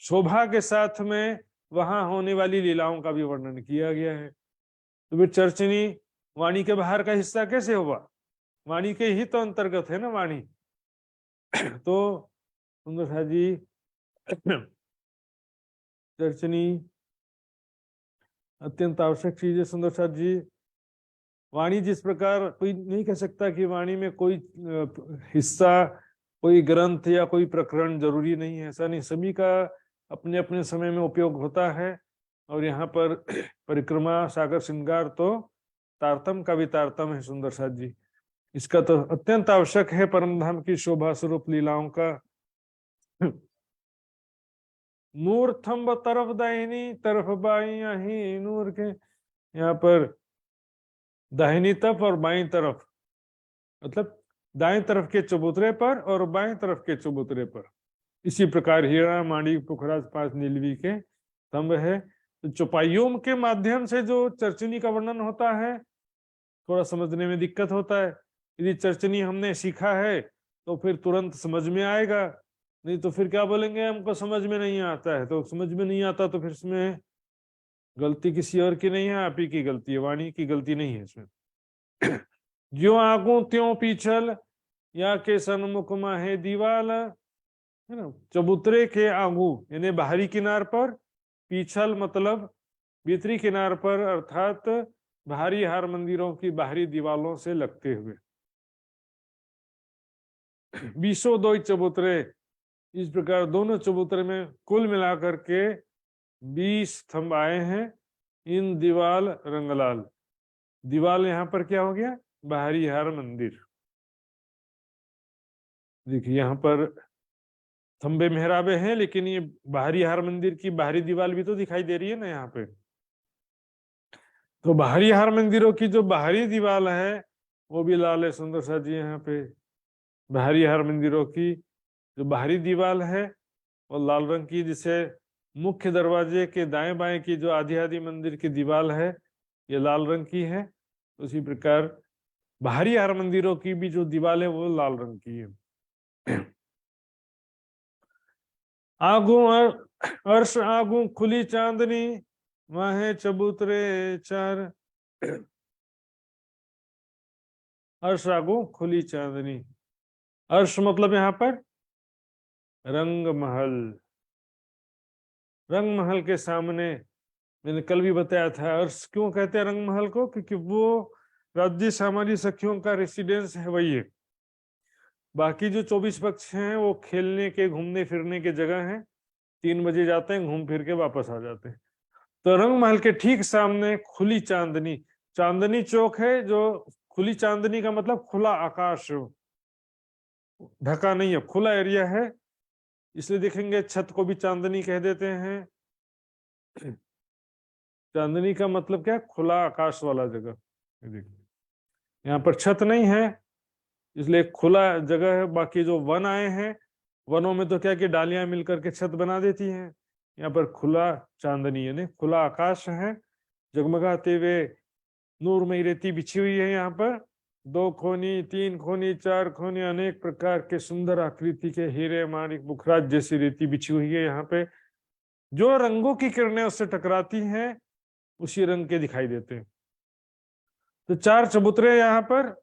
शोभा के साथ में वहां होने वाली लीलाओं का भी वर्णन किया गया है। तो फिर चर्चनी वाणी के बाहर का हिस्सा कैसे हुआ? वाणी के ही तो अंतर्गत है ना वाणी। तो सुंदर साथ जी चर्चनी अत्यंत आवश्यक चीज है। सुंदर साथ जी, वाणी जिस प्रकार, कोई नहीं कह सकता कि वाणी में कोई हिस्सा, कोई ग्रंथ या कोई प्रकरण जरूरी नहीं है, ऐसा नहीं, सभी का अपने अपने समय में उपयोग होता है। और यहाँ पर परिक्रमा सागर श्रृंगार तो तारतम का भी तारतम है सुंदर साथ जी, इसका तो अत्यंत आवश्यक है परम धाम की शोभा स्वरूप लीलाओं का। नूर थंब तरफ दाहिनी तरफ बाई नूर के, यहाँ पर दाहिनी तरफ और बाईं तरफ, मतलब दाएं तरफ के चबूतरे पर और बाएं तरफ के चबूतरे पर। इसी प्रकार हीरा माणिक पुखराज 5 नीलवी के स्तंभ है। तो चौपाइयों के माध्यम से जो चर्चनी का वर्णन होता है थोड़ा समझने में दिक्कत होता है। यदि चर्चनी हमने सीखा है तो फिर तुरंत समझ में आएगा, नहीं तो फिर क्या बोलेंगे हमको समझ में नहीं आता है। तो समझ में नहीं आता तो फिर इसमें गलती किसी और की नहीं है, आप ही की गलती है, वाणी की गलती नहीं है इसमें। ज्यों आगू त्यों पीछल या के सन्मुख है दीवाल, है ना। चबूतरे के आगू यानी बाहरी किनार पर, पीछल मतलब भीतरी किनार पर, अर्थात बाहरी हार मंदिरों की बाहरी दीवालों से लगते हुए। 202 चबूतरे, इस प्रकार दोनों चबूतरे में कुल मिलाकर के 20 स्तंभ आए हैं। इन दीवाल रंगलाल, दीवाल यहाँ पर क्या हो गया? बाहरी हार मंदिर। देखिए यहाँ पर थंबे मेहराबे हैं, लेकिन ये बाहरी हार मंदिर की बाहरी दीवार भी तो दिखाई दे रही है ना यहाँ पे। तो बाहरी हार मंदिरों की जो बाहरी दीवार है वो भी लाल है सुंदर सा जी। यहाँ पे बाहरी हार मंदिरों की जो बाहरी दीवार है वो लाल रंग की, जिसे मुख्य दरवाजे के दाएं बाएं की जो आधी आधी मंदिर की दीवार है ये लाल रंग की है। उसी प्रकार बाहरी हार मंदिरों की भी जो दीवार है वो लाल रंग की है। आगू अर्श आगू खुली चांदनी वह चबूतरे 4। अर्श आगू खुली चांदनी, अर्श मतलब यहाँ पर रंग महल। रंग महल के सामने, मैंने कल भी बताया था, अर्श क्यों कहते हैं रंग महल को? क्योंकि वो राज्य सामाजिक सखियों का रेसिडेंस है, वही है। बाकी जो 24 पक्ष हैं वो खेलने के, घूमने फिरने के जगह हैं। 3 बजे जाते हैं, घूम फिर के वापस आ जाते हैं। तो रंग महल के ठीक सामने खुली चांदनी, चांदनी चौक है। जो खुली चांदनी का मतलब खुला आकाश, ढका नहीं है, खुला एरिया है, इसलिए देखेंगे छत को भी चांदनी कह देते हैं। चांदनी का मतलब क्या? खुला आकाश वाला जगह। देखिए यहाँ पर छत नहीं है इसलिए खुला जगह है। बाकी जो वन आए हैं, वनों में तो क्या कि डालियां मिलकर के छत बना देती हैं। यहाँ पर खुला चांदनी यानी खुला आकाश है, जगमगाते हुए नूरमयी रेती बिछी हुई है। यहाँ पर 2 खोनी 3 खोनी 4 खोनी अनेक प्रकार के सुंदर आकृति के हीरे माणिक पुखराज जैसी रेती बिछी हुई है। यहाँ पे जो रंगों की किरणें उससे टकराती हैं उसी रंग के दिखाई देते हैं। तो 4 चबूतरे यहाँ पर,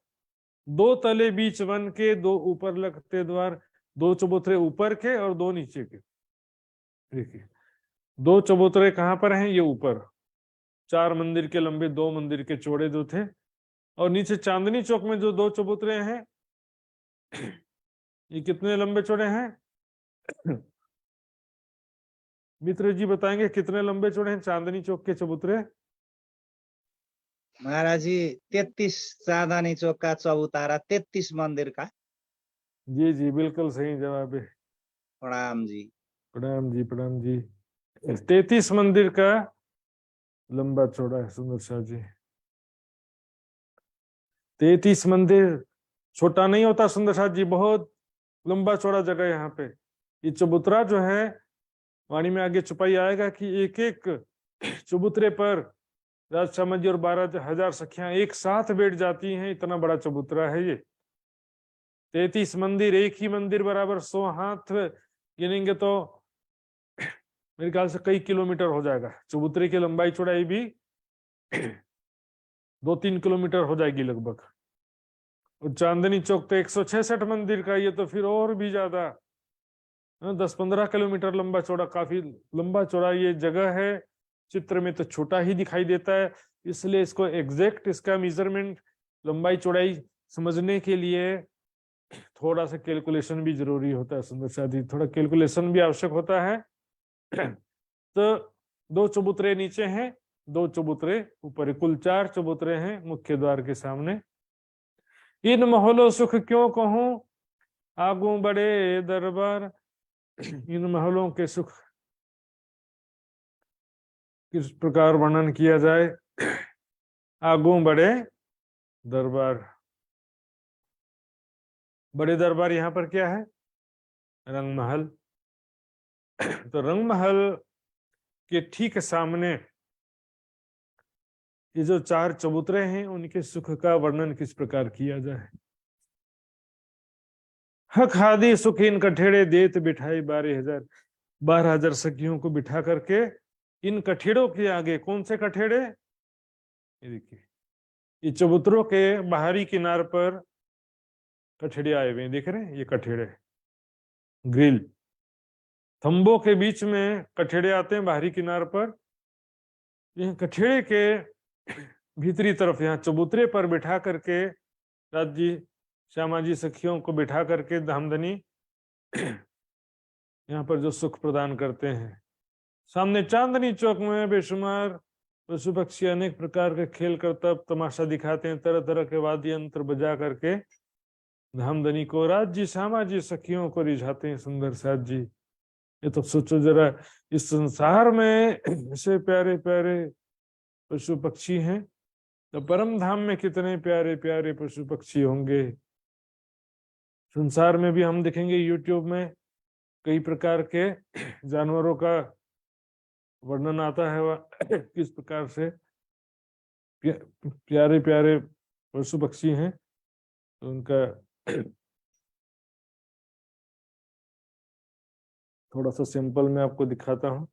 2 तले बीच वन के, 2 ऊपर लगते द्वार, 2 चबूतरे ऊपर के और 2 नीचे के। देखिए 2 चबूतरे कहाँ पर हैं? ये ऊपर 4 मंदिर के लंबे, 2 मंदिर के चौड़े 2 थे। और नीचे चांदनी चौक में जो 2 चबूतरे हैं ये कितने लंबे चौड़े हैं? मित्र जी बताएंगे कितने लंबे चौड़े हैं चांदनी चौक के चबूतरे? महाराज जी 33 चांदनी चौक का चबूतरा, 33 मंदिर का। जी जी बिल्कुल सही जवाब है। प्रणाम जी। प्रणाम जी, प्रणाम जी। 33 मंदिर का लंबा चौड़ा है सुंदर शाह जी। 33 मंदिर छोटा नहीं होता सुंदर शाह जी, बहुत लंबा चौड़ा जगह यहाँ पे। ये चबूतरा जो है, वाणी में आगे चौपाई आएगा कि एक एक चबूतरे पर राजशा जी और 12,000 सखियां एक साथ बैठ जाती हैं, इतना बड़ा चबूतरा है ये। 33 मंदिर, एक ही मंदिर बराबर 100 हाथ गिनेंगे तो मेरे ख्याल से कई किलोमीटर हो जाएगा। चबूतरे की लंबाई चौड़ाई भी 2-3 किलोमीटर हो जाएगी लगभग। और चांदनी चौक तो 166 मंदिर का, ये तो फिर और भी ज्यादा 10-15 किलोमीटर लंबा चौड़ा, काफी लंबा चौड़ा ये जगह है। चित्र में तो छोटा ही दिखाई देता है, इसलिए इसको एग्जैक्ट इसका मेजरमेंट लंबाई चौड़ाई समझने के लिए थोड़ा सा कैलकुलेशन भी जरूरी होता है। सुंदर साथी, थोड़ा कैलकुलेशन भी आवश्यक होता है। तो 2 चबूतरे नीचे हैं, 2 चबूतरे ऊपर, कुल 4 चबूतरे हैं मुख्य द्वार के सामने। इन महलों सुख क्यों कहूं, आगू बड़े दरबार। इन महलों के सुख किस प्रकार वर्णन किया जाए। आगू बड़े दरबार, बड़े दरबार यहाँ पर क्या है, रंग महल। तो रंग महल के ठीक सामने ये जो 4 चबूतरे हैं, उनके सुख का वर्णन किस प्रकार किया जाए। हक हादी सुख इन कठेड़े देत बिठाई 12,000 सखियों को बिठा करके इन कठेड़ों के आगे, कौन से कठेड़े, ये देखिए, ये चबूतरों के बाहरी किनार पर कठेड़े आए हुए हैं, देख रहे हैं, ये कठेड़े ग्रिल, थंबों के बीच में कठेड़े आते हैं बाहरी किनार पर। यह कठेड़े के भीतरी तरफ यहाँ चबूतरे पर बिठा करके राज जी, श्यामा जी सखियों को बिठा करके धामधनी यहाँ पर जो सुख प्रदान करते हैं। सामने चांदनी चौक में बेशुमार पशु पक्षी अनेक प्रकार के खेल करतब तमाशा दिखाते हैं, तरह तरह के वाद्य यंत्र बजा करके धामधनी को, राज जी श्यामा जी सखियों को रिझाते हैं। सुंदर साथ जी, ये तो सोचो जरा, इस संसार में ऐसे प्यारे प्यारे पशु पक्षी हैं, तो परम धाम में कितने प्यारे प्यारे पशु पक्षी होंगे। संसार में भी हम देखेंगे यूट्यूब में कई प्रकार के जानवरों का वर्णन आता है, वह किस प्रकार से प्यारे प्यारे पशु पक्षी हैं, तो उनका थोड़ा सा सिंपल मैं आपको दिखाता हूं।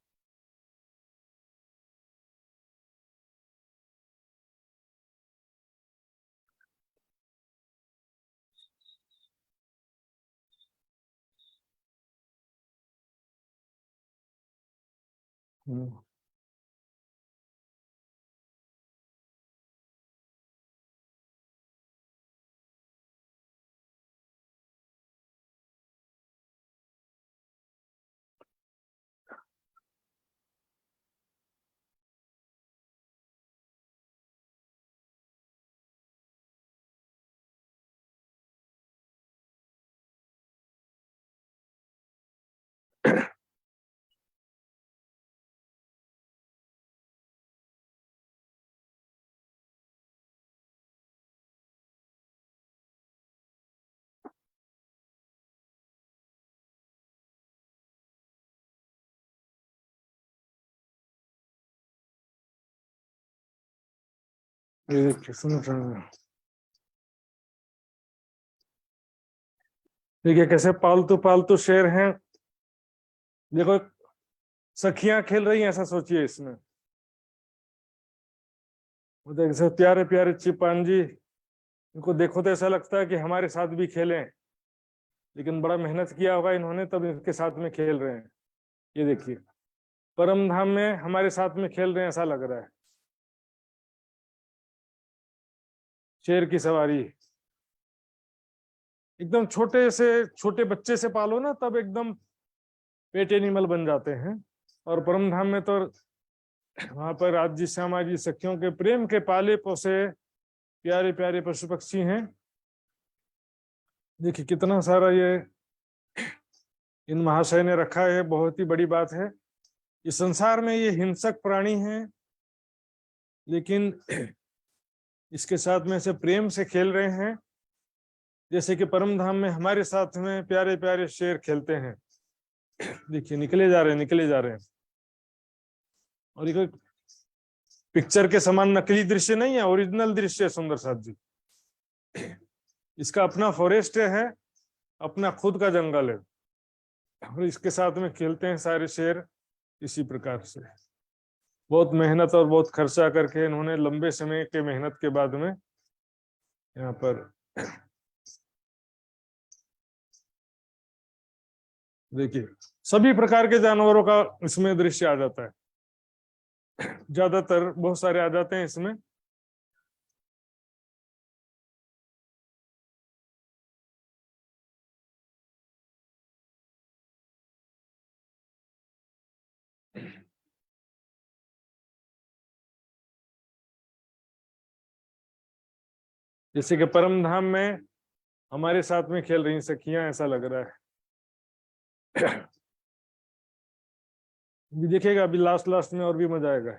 देखिए कैसे पालतू पालतू शेर हैं, देखो सखियां खेल रही हैं, ऐसा सोचिए इसमें। जैसे प्यारे प्यारे चिंपांजी, इनको देखो तो ऐसा लगता है कि हमारे साथ भी खेलें, लेकिन बड़ा मेहनत किया होगा इन्होंने, तब इनके साथ में खेल रहे हैं। ये देखिए, परम धाम में हमारे साथ में खेल रहे हैं, ऐसा लग रहा है। शेर की सवारी एकदम छोटे से छोटे बच्चे से पालो ना, तब एकदम पेट एनिमल बन जाते हैं। और परम धाम में तो वहां पर राज जी श्यामा जी सखियों के प्रेम के पाले पोसे प्यारे प्यारे पशु पक्षी हैं। देखिए कितना सारा ये इन महाशय ने रखा है, बहुत ही बड़ी बात है। इस संसार में ये हिंसक प्राणी हैं, लेकिन इसके साथ में से प्रेम से खेल रहे हैं, जैसे कि परम धाम में हमारे साथ में प्यारे प्यारे शेर खेलते हैं। देखिए निकले जा रहे हैं, निकले जा रहे हैं। और ये पिक्चर के समान नकली दृश्य नहीं है, ओरिजिनल दृश्य है। सुंदर साथ जी, इसका अपना फॉरेस्ट है, अपना खुद का जंगल है, और इसके साथ में खेलते हैं सारे शेर। इसी प्रकार से बहुत मेहनत और बहुत खर्चा करके इन्होंने लंबे समय के मेहनत के बाद में यहाँ पर देखिए सभी प्रकार के जानवरों का इसमें दृश्य आ जाता है, ज्यादातर बहुत सारे आ जाते हैं इसमें। जैसे कि परम धाम में हमारे साथ में खेल रही सखियां, ऐसा लग रहा है। भी देखिएगा अभी लास्ट लास्ट में और भी मजा आएगा।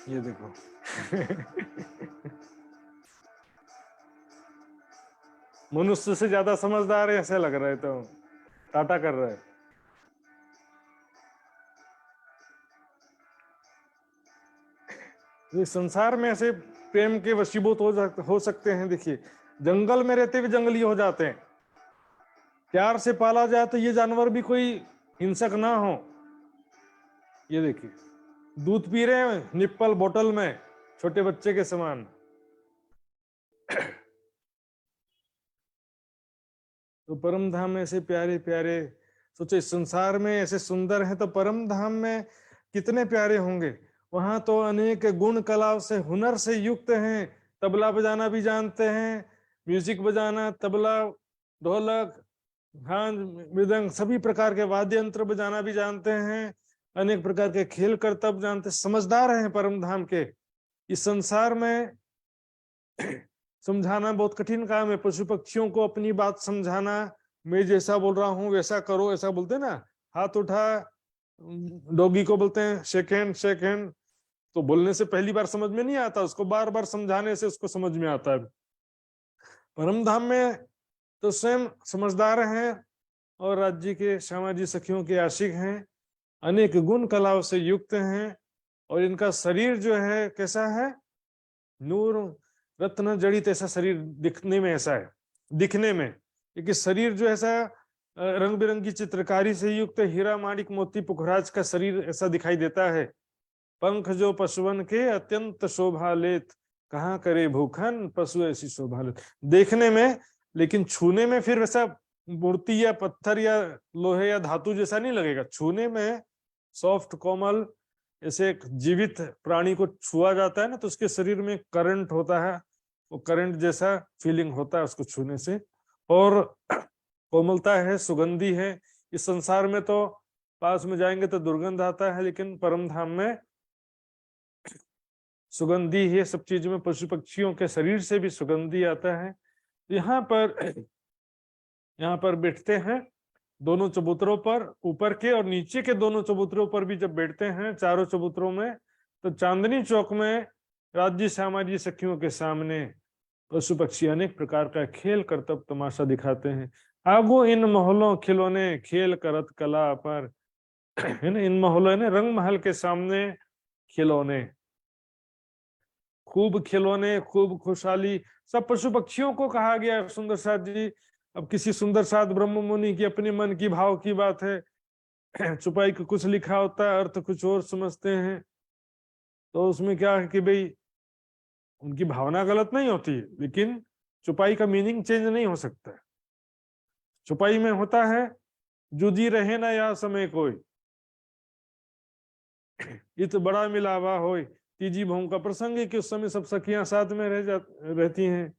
ये देखो मनुष्य से ज्यादा समझदार है ऐसे लग रहा है, तो टाटा कर रहा है। इस संसार में ऐसे प्रेम के वशीभूत हो सकते हैं। देखिए जंगल में रहते हुए जंगली हो जाते हैं। प्यार से पाला जाए तो ये जानवर भी कोई हिंसक ना हो। ये देखिए दूध पी रहे हैं निप्पल बोतल में, छोटे बच्चे के समान। तो परम धाम में ऐसे प्यारे प्यारे, सोचे संसार में ऐसे सुंदर हैं तो परम धाम में कितने प्यारे होंगे। वहां तो अनेक गुण कला से हुनर से युक्त हैं। तबला बजाना भी जानते हैं, म्यूजिक बजाना, तबला, ढोलक, झांझ, मृदंग, सभी प्रकार के वाद्य यंत्र बजाना भी जानते हैं। अनेक प्रकार के खेल करतब जानते, समझदार हैं परम धाम के। इस संसार में समझाना बहुत कठिन काम है। पशु पक्षियों को अपनी बात समझाना, मैं जैसा बोल रहा हूं वैसा करो, ऐसा बोलते हैं ना। हाथ उठा, डॉगी को बोलते हैं शेक हैंड शेक हैंड, तो बोलने से पहली बार समझ में नहीं आता, उसको बार बार समझाने से उसको समझ में आता है। परम धाम में तो स्वयं समझदार हैं और राज्य के श्यामा जी सखियों के आशिक हैं, अनेक गुण कलाओं से युक्त हैं। और इनका शरीर जो है कैसा है, नूर रत्न जड़ित ऐसा शरीर दिखने में, ऐसा है दिखने में। क्योंकि शरीर जो ऐसा रंग बिरंगी चित्रकारी से युक्त, हीरा माणिक मोती पुखराज का शरीर ऐसा दिखाई देता है। पंख जो पशुवन के अत्यंत शोभा लेत, कहाँ करे भूखन पशु ऐसी शोभा लेत। देखने में, लेकिन छूने में फिर वैसा मूर्ति या पत्थर या लोहे या धातु जैसा नहीं लगेगा। छूने में सॉफ्ट कोमल, ऐसे एक जीवित प्राणी को छुआ जाता है ना, तो उसके शरीर में करंट होता है, वो करंट जैसा फीलिंग होता है उसको छूने से। और कोमलता है, सुगंधी है। इस संसार में तो पास में जाएंगे तो दुर्गंध आता है, लेकिन परम धाम में सुगंधी है सब चीज में। पशु पक्षियों के शरीर से भी सुगंधी आता है। यहाँ पर बैठते हैं दोनों चबूतरों पर, ऊपर के और नीचे के दोनों चबूतरों पर भी जब बैठते हैं, चारों चबूतरों में, तो चांदनी चौक में राज्य श्यामा जी सखियों के सामने पशु पक्षी अनेक प्रकार का खेल करतब तमाशा दिखाते हैं। आगो इन महलों खिलौने खेल करत कला पर, है ना, इन महलों ने रंग महल के सामने खिलौने, खूब खिलौने, खूब खुशहाली। सब पशु पक्षियों को कहा गया है सुंदर साथ जी। अब किसी सुंदर साथ ब्रह्म मुनि की अपने मन की भाव की बात है, चुपाई को कुछ लिखा होता है, अर्थ कुछ और समझते हैं। तो उसमें क्या है कि भाई उनकी भावना गलत नहीं होती, लेकिन चुपाई का मीनिंग चेंज नहीं हो सकता है। चुपाई में होता है जुदी रहे ना या समय कोई, इत बड़ा मिलावा होय। तीजी भाव का प्रसंग है कि उस समय सब सखियां साथ में रहती हैं।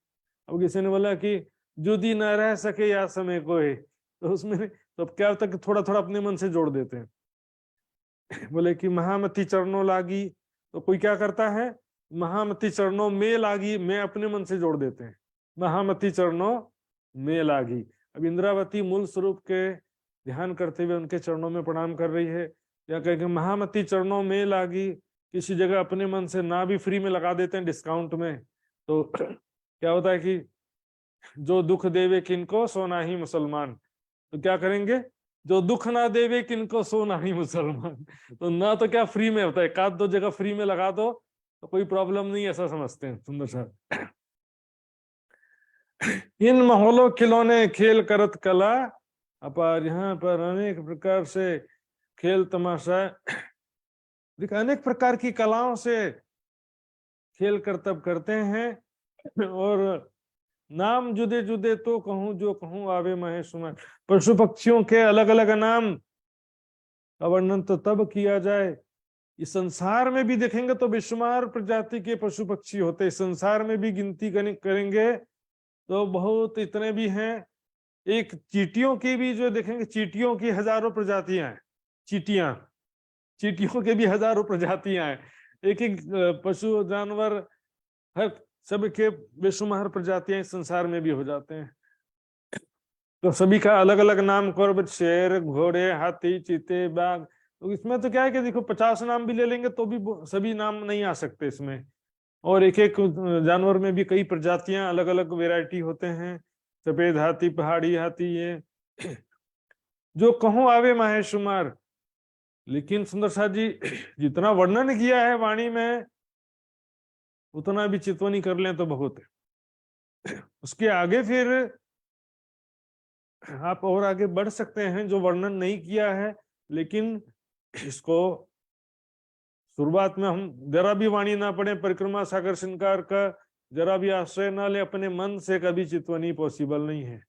अब किसी ने बोला कि जुदी ना रह सके या समय कोई, तो उसमें तो क्या होता है कि थोड़ा थोड़ा अपने मन से जोड़ देते हैं। बोले कि महामती चरणों लागी, तो कोई क्या करता है, महामती चरणों में लागी, मैं अपने मन से जोड़ देते हैं, महामती चरणों में लागी। अब इंद्रावती मूल स्वरूप के ध्यान करते हुए उनके चरणों में प्रणाम कर रही है, या कहेंगे महामती चरणों में लागी, किसी जगह अपने मन से ना भी फ्री में लगा देते हैं डिस्काउंट में, तो क्या होता है कि जो दुख देवे किनको सोना ही मुसलमान, तो क्या करेंगे, जो दुख ना देवे किनको सोना ही मुसलमान। तो ना तो क्या फ्री में होता है, एक आध दो जगह फ्री में लगा दो तो कोई प्रॉब्लम नहीं, ऐसा समझते हैं सुंदर साहब। इन माहौलों खिलौने खेल करत कला अपार, यहाँ पर अनेक प्रकार से खेल तमाशा, अनेक प्रकार की कलाओं से खेल करतब करते हैं। और नाम जुदे जुदे तो कहूं जो कहूं आवे महे सुना, पशु पक्षियों के अलग अलग नाम का वर्णन तो तब किया जाए, इस संसार में भी देखेंगे तो बेशुमार प्रजाति के पशु पक्षी होते हैं, इस संसार में भी गिनती करेंगे तो बहुत इतने भी हैं। एक चींटियों की भी जो देखेंगे, चींटियों की हजारों प्रजातियां हैं, चींटियों के भी हजारों प्रजातियां हैं। एक एक पशु जानवर हर सभी के बेशुमार प्रजातियां इस संसार में भी हो जाते हैं। तो सभी का अलग अलग नाम, कौरबट, शेर, घोड़े, हाथी, चीते, बाघ, तो इसमें तो क्या है कि देखो 50 नाम भी ले लेंगे तो भी सभी नाम नहीं आ सकते इसमें। और एक एक जानवर में भी कई प्रजातियां, अलग अलग वेराइटी होते हैं, सफेद हाथी, पहाड़ी हाथी, ये जो कहूं आवे माहे शुमार। लेकिन सुंदर साथ जी जितना वर्णन किया है वाणी में उतना भी चितवनी कर लें तो बहुत है। उसके आगे फिर आप और आगे बढ़ सकते हैं जो वर्णन नहीं किया है, लेकिन इसको शुरुआत में हम जरा भी वाणी ना पढ़े, परिक्रमा सागर श्रृंगार का जरा भी आश्रय ना ले, अपने मन से कभी चितवनी पॉसिबल नहीं है।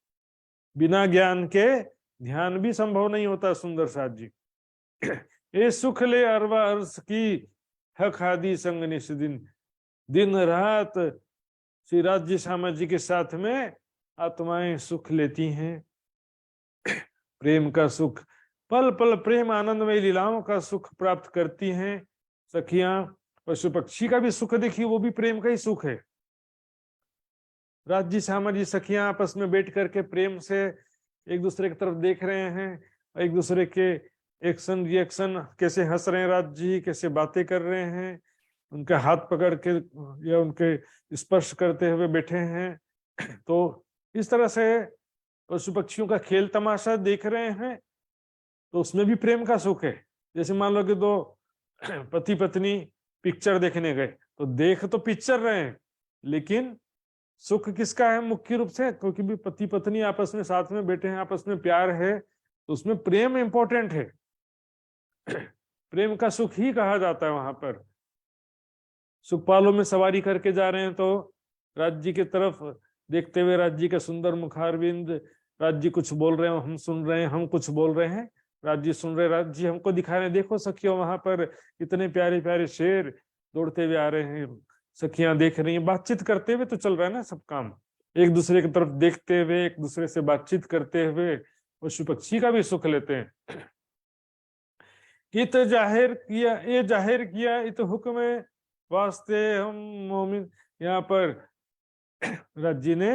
बिना ज्ञान के ध्यान भी संभव नहीं होता। सुंदर साथ जी ये सुख ले अरवा अर्स की हक आदि संग निश दिन, दिन रात श्री राज्य श्यामा जी के साथ में आत्माएं सुख लेती हैं, प्रेम का सुख, पल पल प्रेम आनंदमय लीलाओं का सुख प्राप्त करती हैं। सखियां, पशु पक्षी का भी सुख देखिए, वो भी प्रेम का ही सुख है। राज्य श्यामा जी सखियां आपस में बैठ करके प्रेम से एक दूसरे की तरफ देख रहे हैं, एक दूसरे के एक्शन रिएक्शन कैसे हंस रहे हैं, राज्य जी कैसे बातें कर रहे हैं, उनके हाथ पकड़ के या उनके स्पर्श करते हुए बैठे हैं। तो इस तरह से पशु पक्षियों का खेल तमाशा देख रहे हैं, तो उसमें भी प्रेम का सुख है। जैसे मान लो कि दो पति पत्नी पिक्चर देखने गए, तो देख तो पिक्चर रहे हैं, लेकिन सुख किसका है मुख्य रूप से, क्योंकि भी पति पत्नी आपस में साथ में बैठे हैं, आपस में प्यार है, तो उसमें प्रेम इंपॉर्टेंट है। प्रेम का सुख ही कहा जाता है वहां पर। सुखपालों में सवारी करके जा रहे हैं, तो राज्य की तरफ देखते हुए राज्य का सुंदर मुखारविंद, राज्य कुछ बोल रहे हैं, हम सुन रहे हैं, हम कुछ बोल रहे हैं, राज्य सुन रहे, राज्य हमको दिखा रहे हैं, देखो सखियों वहां पर इतने प्यारे प्यारे शेर दौड़ते हुए आ रहे हैं, सखियां देख रही हैं, बातचीत करते हुए तो चल रहा है ना सब काम, एक दूसरे की तरफ देखते हुए, एक दूसरे से बातचीत करते हुए पशु पक्षी का भी सुख लेते हैं। इत जाहिर किया, ये जाहिर किया, इत हुक्म वास्ते हम मोमिन, यहाँ पर राज्य ने,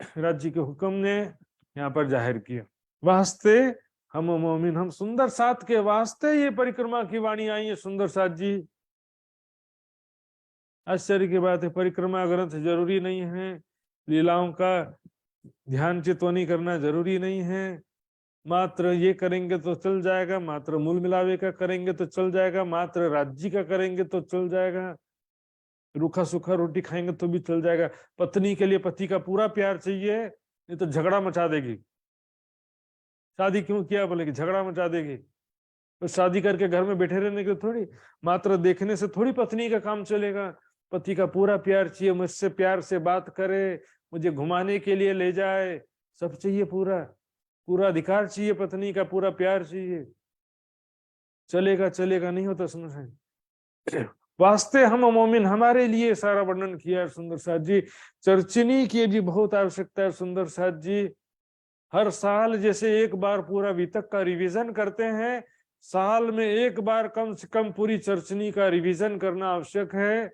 राज्य के हुक्म ने यहाँ पर जाहिर किया, वास्ते हम मोमिन, हम सुंदर साथ के वास्ते ये परिक्रमा की वाणी आई है। सुंदर साथ जी, आश्चर्य की बात है, परिक्रमा ग्रंथ जरूरी नहीं है, लीलाओं का ध्यान चितवनी करना जरूरी नहीं है, मात्र ये करेंगे तो चल जाएगा, मात्र मूल मिलावे का करेंगे तो चल जाएगा, मात्र राज्य का करेंगे तो चल जाएगा, रूखा सूखा रोटी खाएंगे तो भी चल जाएगा। पत्नी के लिए पति का पूरा प्यार चाहिए, नहीं तो झगड़ा मचा देगी। शादी क्यों किया, बोले कि झगड़ा मचा देगी। तो शादी करके घर में बैठे रहने के थोड़ी, मात्र देखने से थोड़ी पत्नी का काम चलेगा। पति का पूरा प्यार चाहिए, मुझसे प्यार से बात करे, मुझे घुमाने के लिए ले जाए, सब चाहिए, पूरा पूरा अधिकार चाहिए, पत्नी का पूरा प्यार चाहिए। चलेगा चलेगा नहीं होता। समझ वास्ते हम मोमिन, हमारे लिए सारा वर्णन किया है सुंदर साथ जी। चर्चनी की जी बहुत आवश्यकता है सुंदर साथ जी। हर साल जैसे एक बार पूरा वितक का रिवीजन करते हैं, साल में एक बार कम से कम पूरी चर्चनी का रिवीजन करना आवश्यक है।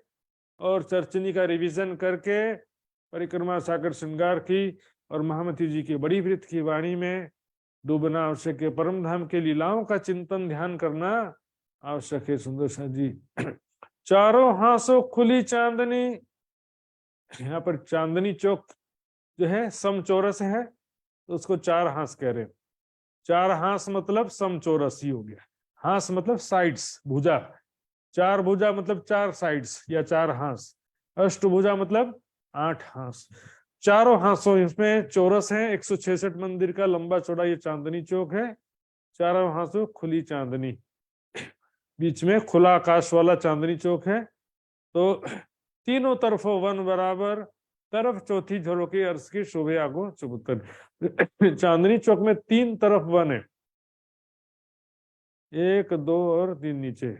और चर्चनी का रिवीजन करके परिक्रमा सागर श्रृंगार की और महामती जी की बड़ी वृत्त की वाणी में डूबना आवश्यक है। परम धाम के लीलाओं का चिंतन ध्यान करना आवश्यक है सुंदर साथ जी। चारों हांसों खुली चांदनी, यहाँ पर चांदनी चौक जो है समचौरस है तो उसको चार हांस कह रहे हैं। चार हांस मतलब समचौरस ही हो गया। हांस मतलब साइड्स, भुजा। चार भुजा मतलब चार साइड्स या चार हांस। अष्टभुजा मतलब 8 हांस। चारों हांसों इसमें चौरस है। 166 मंदिर का लंबा चौड़ा ये चांदनी चौक है। चारों हांसों खुली चांदनी, बीच में खुला आकाश वाला चांदनी चौक है। तो तीनों तरफों वन बराबर, तरफ चौथी झरोके अर्श की शोभे आगो चबूतर। चांदनी चौक में 3 तरफ वन है, 1 2 और 3 नीचे।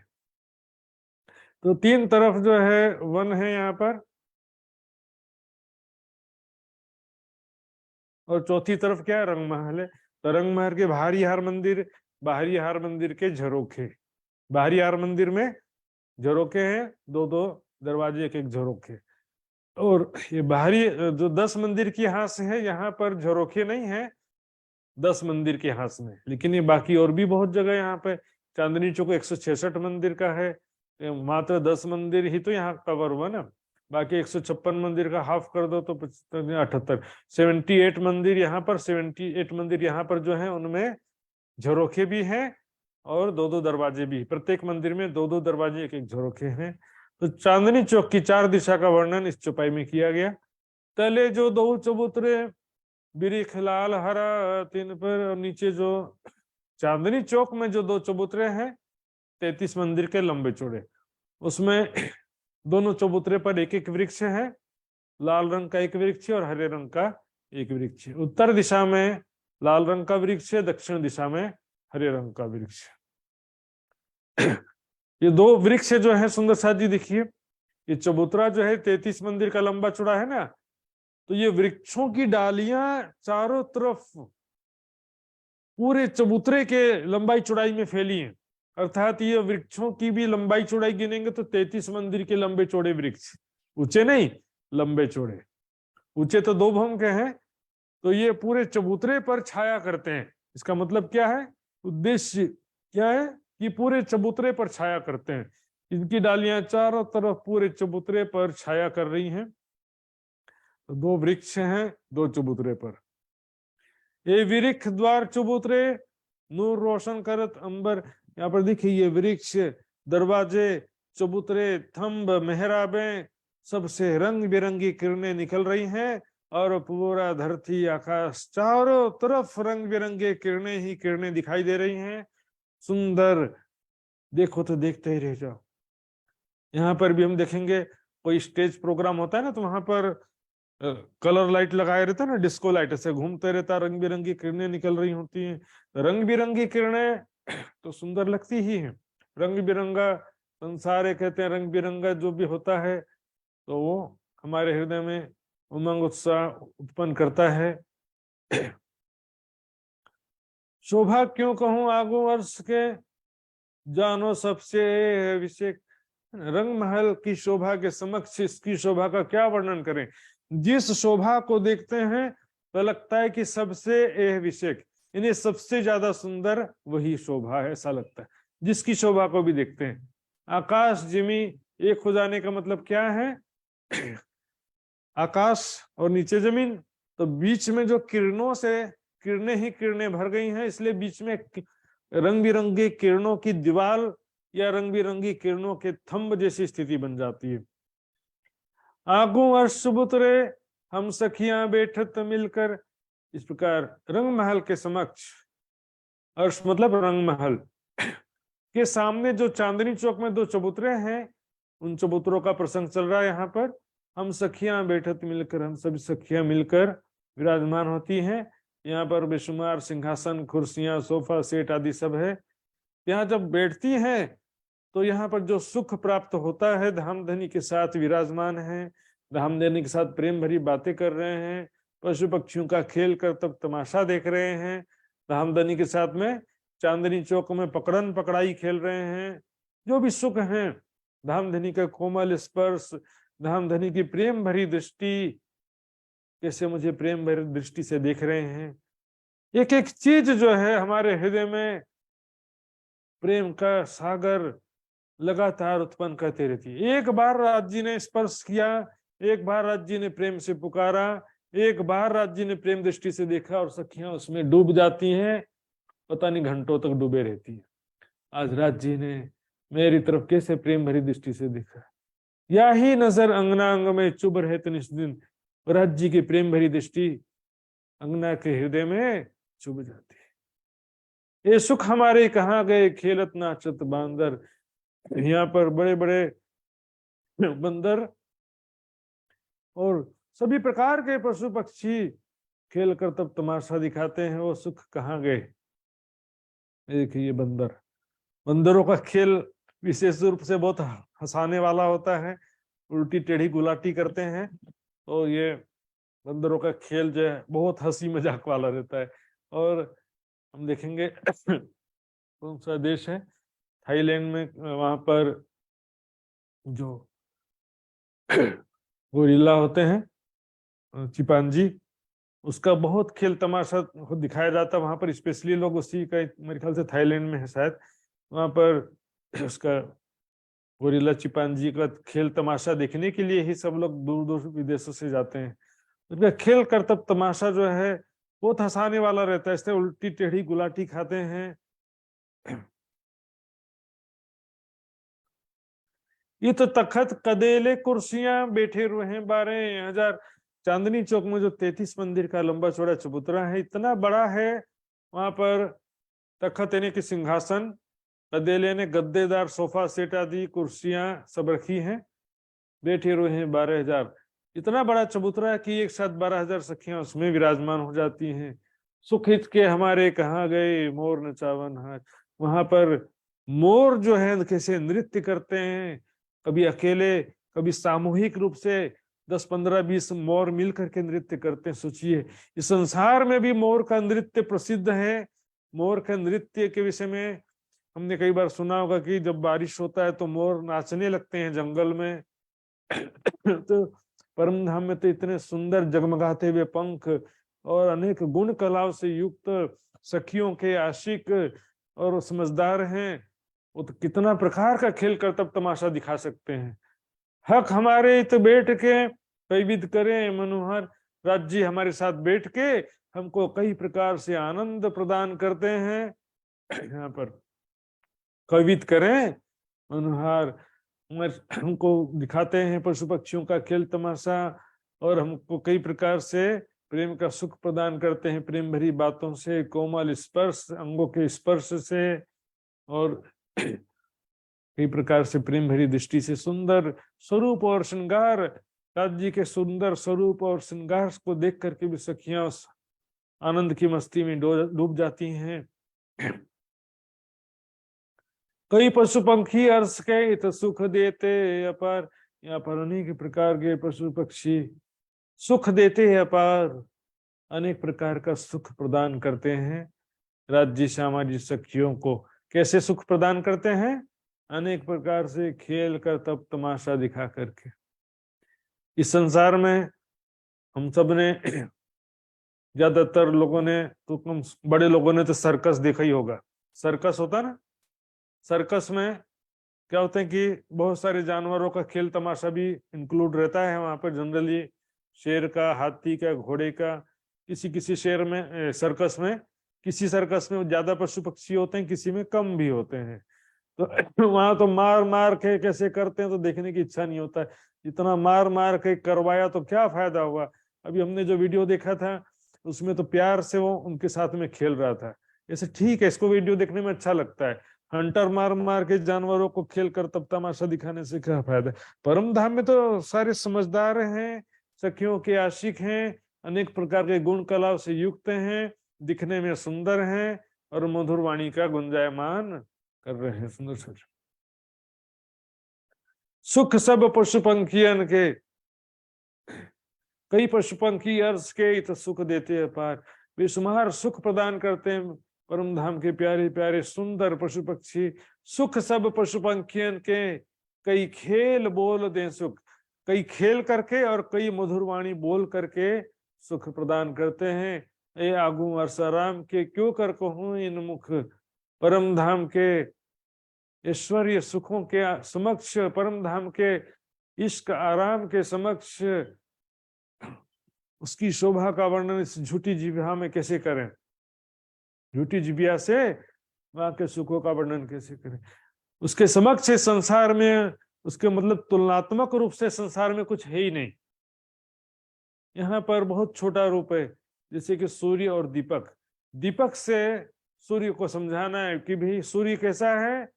तो 3 तरफ जो है वन है यहाँ पर, और चौथी तरफ क्या है, रंग महल है। तो रंग महल के बाहरी हार मंदिर के झरोखे। बाहरी हार मंदिर में झरोखे हैं, 2 दरवाजे, 1 झरोखे। और ये बाहरी जो 10 मंदिर की हांस है, यहाँ पर झरोखे नहीं है 10 मंदिर के हांस में, लेकिन ये बाकी और भी बहुत जगह यहाँ पे। चांदनी चौक 166 मंदिर का है, मात्र 10 मंदिर ही तो यहाँ कवर हुआ ना। बाकी 156 मंदिर का हाफ कर दो तो 78, 78 मंदिर यहाँ पर, 78 मंदिर यहाँ पर जो है उनमें झरोखे भी हैं और 2 दरवाजे भी। प्रत्येक मंदिर में 2 दरवाजे, 1 झरोखे हैं। तो चांदनी चौक की 4 दिशा का वर्णन इस चौपाई में किया गया। तले जो 2 चबूतरे बिरिख लाल हरा तीन पर, और नीचे जो चांदनी चौक में जो 2 चबूतरे हैं 33 मंदिर के लंबे चौड़े, उसमें दोनों चबूतरे पर 1 वृक्ष है। लाल रंग का 1 वृक्ष और हरे रंग का 1 वृक्ष। उत्तर दिशा में लाल रंग का वृक्ष है, दक्षिण दिशा में हरे रंग का वृक्ष। ये 2 वृक्ष जो है सुंदर साथ जी देखिए, ये चबूतरा जो है 33 मंदिर का लंबा चौड़ा है ना, तो ये वृक्षों की डालियां चारों तरफ पूरे चबूतरे के लंबाई चौड़ाई में फैली हैं। अर्थात ये वृक्षों की भी लंबाई चौड़ाई गिनेंगे तो 33 मंदिर के लंबे चौड़े वृक्ष, ऊंचे नहीं लंबे चौड़े। ऊंचे तो 2 भम के हैं, तो ये पूरे चबूतरे पर छाया करते हैं। इसका मतलब क्या है, उद्देश्य क्या है कि पूरे चबूतरे पर छाया करते हैं। इनकी डालियां चारों तरफ पूरे चबूतरे पर छाया कर रही हैं। तो 2 वृक्ष हैं 2 चबूतरे पर। ये वृक्ष द्वार चबूतरे नूर रोशन करत अंबर। यहाँ पर देखिए ये वृक्ष, दरवाजे, चबूतरे, थंब, मेहराबें, सबसे रंग बिरंगी किरणें निकल रही हैं और पूरा धरती आकाश चारों तरफ रंग बिरंगे किरणें ही किरणें दिखाई दे रही हैं। सुंदर, देखो तो देखते ही रह जाओ। यहाँ पर भी हम देखेंगे कोई स्टेज प्रोग्राम होता है ना, तो वहां पर कलर लाइट लगाए रहता है ना, डिस्को लाइट ऐसे घूमते रहता, रंग बिरंगी किरणें निकल रही होती हैं। रंग बिरंगी किरणें तो सुंदर लगती ही हैं। रंग बिरंगा संसार कहते हैं, रंग बिरंगा जो भी होता है तो वो हमारे हृदय में उमंग उत्साह उत्पन्न करता है। शोभा क्यों कहूं आगो वर्ष के, जानो सबसे विषय। रंग महल की शोभा के समक्ष इसकी शोभा का क्या वर्णन करें। जिस शोभा को देखते हैं तो लगता है कि सबसे विषय, इन्हें सबसे ज्यादा सुंदर वही शोभा है, ऐसा लगता है जिसकी शोभा को भी देखते हैं। आकाश जिमी एक हो जाने का मतलब क्या है, आकाश और नीचे जमीन, तो बीच में जो किरणों से किरणें ही किरणें भर गई हैं, इसलिए बीच में रंग बिरंगी किरणों की दीवार या रंग बिरंगी किरणों के थंब जैसी स्थिति बन जाती है। आगू अर्श चबूतरे हम सखियां बैठत मिलकर, इस प्रकार रंग महल के समक्ष, अर्श मतलब रंग महल के सामने जो चांदनी चौक में 2 चबूतरे हैं, उन चबूतरों का प्रसंग चल रहा है। यहाँ पर हम सखियां बैठत मिलकर, हम सभी सखियां मिलकर विराजमान होती हैं। यहाँ पर बेशुमार सिंहासन, कुर्सियां, सोफा सेट आदि सब है। यहाँ जब बैठती हैं तो यहाँ पर जो सुख प्राप्त होता है, धामधनी के साथ विराजमान है, धामधनी के साथ प्रेम भरी बातें कर रहे हैं, पशु पक्षियों का खेल कर तब तमाशा देख रहे हैं, धामधनी के साथ में चांदनी चौक में पकड़न पकड़ाई खेल रहे हैं। जो भी सुख हैं, धामधनी का कोमल स्पर्श, धामधनी की प्रेम भरी दृष्टि, कैसे मुझे प्रेम भरी दृष्टि से देख रहे हैं। एक एक चीज जो है हमारे हृदय में प्रेम का सागर लगातार उत्पन्न करते रहती है। एक बार राज्य ने स्पर्श किया, एक बार राज्य ने प्रेम से पुकारा, एक बार राज्य ने प्रेम दृष्टि से देखा और सखियां उसमें डूब जाती हैं, पता नहीं घंटों तक डूबे रहती है। आज राज्य ने मेरी तरफ कैसे प्रेम भरी दृष्टि से देखा, या ही नजर अंगना अंग में चुभ रहे तो निस्दिन, राज्य की प्रेम भरी दृष्टि अंगना के हृदय में चुभ जाती है। ये सुख हमारे कहाँ गए, खेलत नाचत बांदर। यहाँ पर बड़े बड़े बंदर और सभी प्रकार के पशु पक्षी खेल कर तब तमाशा दिखाते हैं, वो सुख कहाँ गए। देखिए ये बंदरों का खेल विशेष रूप से बहुत हंसाने वाला होता है, उल्टी टेढ़ी गुलाटी करते हैं, तो ये बंदरों का खेल जो है बहुत हंसी मजाक वाला रहता है। और हम देखेंगे कौन सा देश है, थाईलैंड में, वहां पर जो गोरिल्ला होते हैं, चिंपांजी, उसका बहुत खेल तमाशा दिखाया जाता है वहां पर। स्पेशली लोग उसी का, मेरे ख्याल से थाईलैंड में है शायद, वहां पर उसका गोरिल्ला चिंपांजी का खेल तमाशा देखने के लिए ही सब लोग दूर दूर विदेशों से जाते हैं। उनका खेल करतब तमाशा जो है बहुत हंसाने वाला रहता है, इससे उल्टी टेढ़ी गुलाटी खाते हैं। ये तो तखत कदेले कुर्सियां बैठे हुए हैं 12,000। चांदनी चौक में जो 33 मंदिर का लंबा चौड़ा चबूतरा है, इतना बड़ा है, वहां पर तखत यानी कि सिंहासन, कदेले ने गद्देदार सोफा सेट आदि कुर्सियां सब रखी हैं, बैठे हुए हैं 12,000। इतना बड़ा चबूतरा है कि एक साथ 12,000 सखियां उसमें विराजमान हो जाती हैं। सुख हित के हमारे कहाँ गए, मोर नचावन हाथ। वहां पर मोर जो है कैसे नृत्य करते हैं, कभी अकेले, कभी सामूहिक रूप से 10, 15, 20 मोर मिल करके नृत्य करते हैं। सोचिए, इस संसार में भी मोर का नृत्य प्रसिद्ध है। मोर के नृत्य के विषय में हमने कई बार सुना होगा कि जब बारिश होता है तो मोर नाचने लगते हैं जंगल में। तो परम धाम में तो इतने सुंदर जगमगाते हुए पंख और अनेक गुण कलाओं से युक्त सखियों के आशिक और समझदार हैं, वो तो कितना प्रकार का खेल कर तब तमाशा दिखा सकते हैं। हक हमारे इत बैठ के कई विध करें मनोहर, राज्य हमारे साथ बैठ के हमको कई प्रकार से आनंद प्रदान करते हैं। यहाँ पर कवित करें मनोहर, हमको दिखाते हैं पशु पक्षियों का खेल तमाशा, और हमको कई प्रकार से प्रेम का सुख प्रदान करते हैं, प्रेम भरी बातों से, कोमल स्पर्श, अंगों के स्पर्श से, और कई प्रकार से प्रेम भरी दृष्टि से सुंदर स्वरूप और श्रृंगार, राज्य के सुंदर स्वरूप और श्रृंगार को देख करके भी सखियां उस आनंद की मस्ती में डूब जाती हैं। कई पशु पंखी अर्श के इत सुख देते अपार। यहाँ पर अनेक प्रकार के पशु पक्षी सुख देते हैं अपार, अनेक प्रकार का सुख प्रदान करते हैं राज्य सामाजिक सखियों को। कैसे सुख प्रदान करते हैं? अनेक प्रकार से खेल कर तब तमाशा दिखा करके। इस संसार में हम सब ने, ज्यादातर लोगों ने तो, कम बड़े लोगों ने तो सर्कस देखा ही होगा। सर्कस होता ना, सर्कस में क्या होता है कि बहुत सारे जानवरों का खेल तमाशा भी इंक्लूड रहता है वहां पर। जनरली शेर का, हाथी का, घोड़े का, किसी शेर में, सर्कस में, किसी सर्कस में ज्यादा पशु पक्षी होते हैं, किसी में कम भी होते हैं। तो वहां तो मार मार के कैसे करते हैं तो देखने की इच्छा नहीं होता है। इतना मार मार के करवाया तो क्या फायदा हुआ। अभी हमने जो वीडियो देखा था उसमें तो प्यार से वो उनके साथ में खेल रहा था। ऐसे ठीक है, इसको वीडियो देखने में अच्छा लगता है। हंटर मार मार के जानवरों को खेल कर तब तमाशा दिखाने से क्या फायदा। परम धाम में तो सारे समझदार हैं, सखियों के आशिक हैं, अनेक प्रकार के गुण कलाओं से युक्त हैं, दिखने में सुंदर हैं और मधुर वाणी का गुंजायमान कर रहे हैं। सुंदर सुंदर सुख सब पशु पंखियन के, कई पशु पंखी अर्श के इत सुख देते हैं पार। बेशुमार सुख प्रदान करते हैं परम धाम के प्यारे प्यारे सुंदर पशु पक्षी। सुख सब पशु पंखियन के, कई खेल बोल दे सुख। कई खेल करके और कई मधुर वाणी बोल करके सुख प्रदान करते हैं। ए आगू अरसाराम के क्यों कर कहूं इन मुख, परम धाम के ऐश्वर्य सुखों के समक्ष, परम धाम के इश्क आराम के समक्ष उसकी शोभा का वर्णन इस झूठी जिह्वा में कैसे करें? झूठी जिह्वा से वहां के सुखों का वर्णन कैसे करें? उसके समक्ष संसार में, उसके मतलब तुलनात्मक रूप से संसार में कुछ है ही नहीं। यहाँ पर बहुत छोटा रूप है, जैसे कि सूर्य और दीपक। दीपक से सूर्य को समझाना है कि भाई सूर्य कैसा है,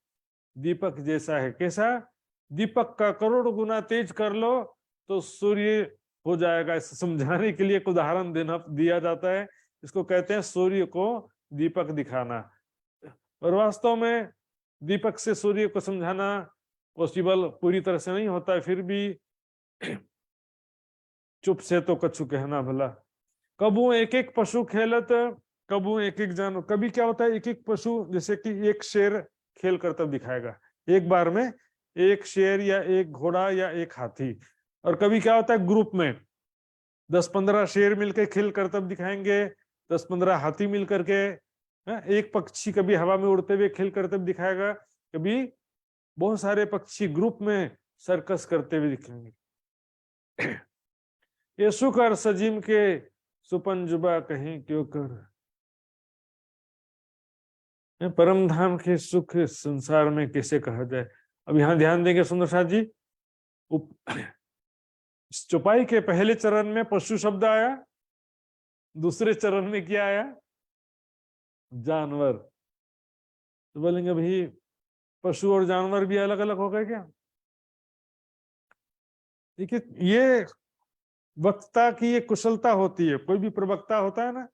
दीपक जैसा है। कैसा? दीपक का करोड़ गुना तेज कर लो तो सूर्य हो जाएगा। इसे समझाने के लिए एक उदाहरण दिया जाता है, इसको कहते हैं सूर्य को दीपक दिखाना। और वास्तव में दीपक से सूर्य को समझाना पॉसिबल पूरी तरह से नहीं होता है, फिर भी चुप से तो कछु कहना भला। कबू एक एक पशु खेलत, कबू एक एक जानवर। कभी क्या होता है, एक एक पशु, जैसे कि एक शेर खेल कर तब दिखाएगा, एक बार में एक शेर या एक घोड़ा या एक हाथी। और कभी क्या होता है, ग्रुप में 10-15 शेर मिलकर खेल कर तब दिखाएंगे, 10-15 हाथी मिलकर के। एक पक्षी कभी हवा में उड़ते हुए खेल कर तब दिखाएगा, कभी बहुत सारे पक्षी ग्रुप में सर्कस करते हुए दिखेंगे। ये सुख और सजीम के सुपंजुबा कहीं क्यों कर। परम धाम के सुख संसार में कैसे कहा जाए? अब यहाँ ध्यान देंगे सुंदर साथ जी, चौपाई के पहले चरण में पशु शब्द आया, दूसरे चरण में क्या आया? जानवर। तो बोलेंगे भाई पशु और जानवर भी अलग अलग हो गए क्या? देखिए, ये वक्ता की ये कुशलता होती है। कोई भी प्रवक्ता होता है ना,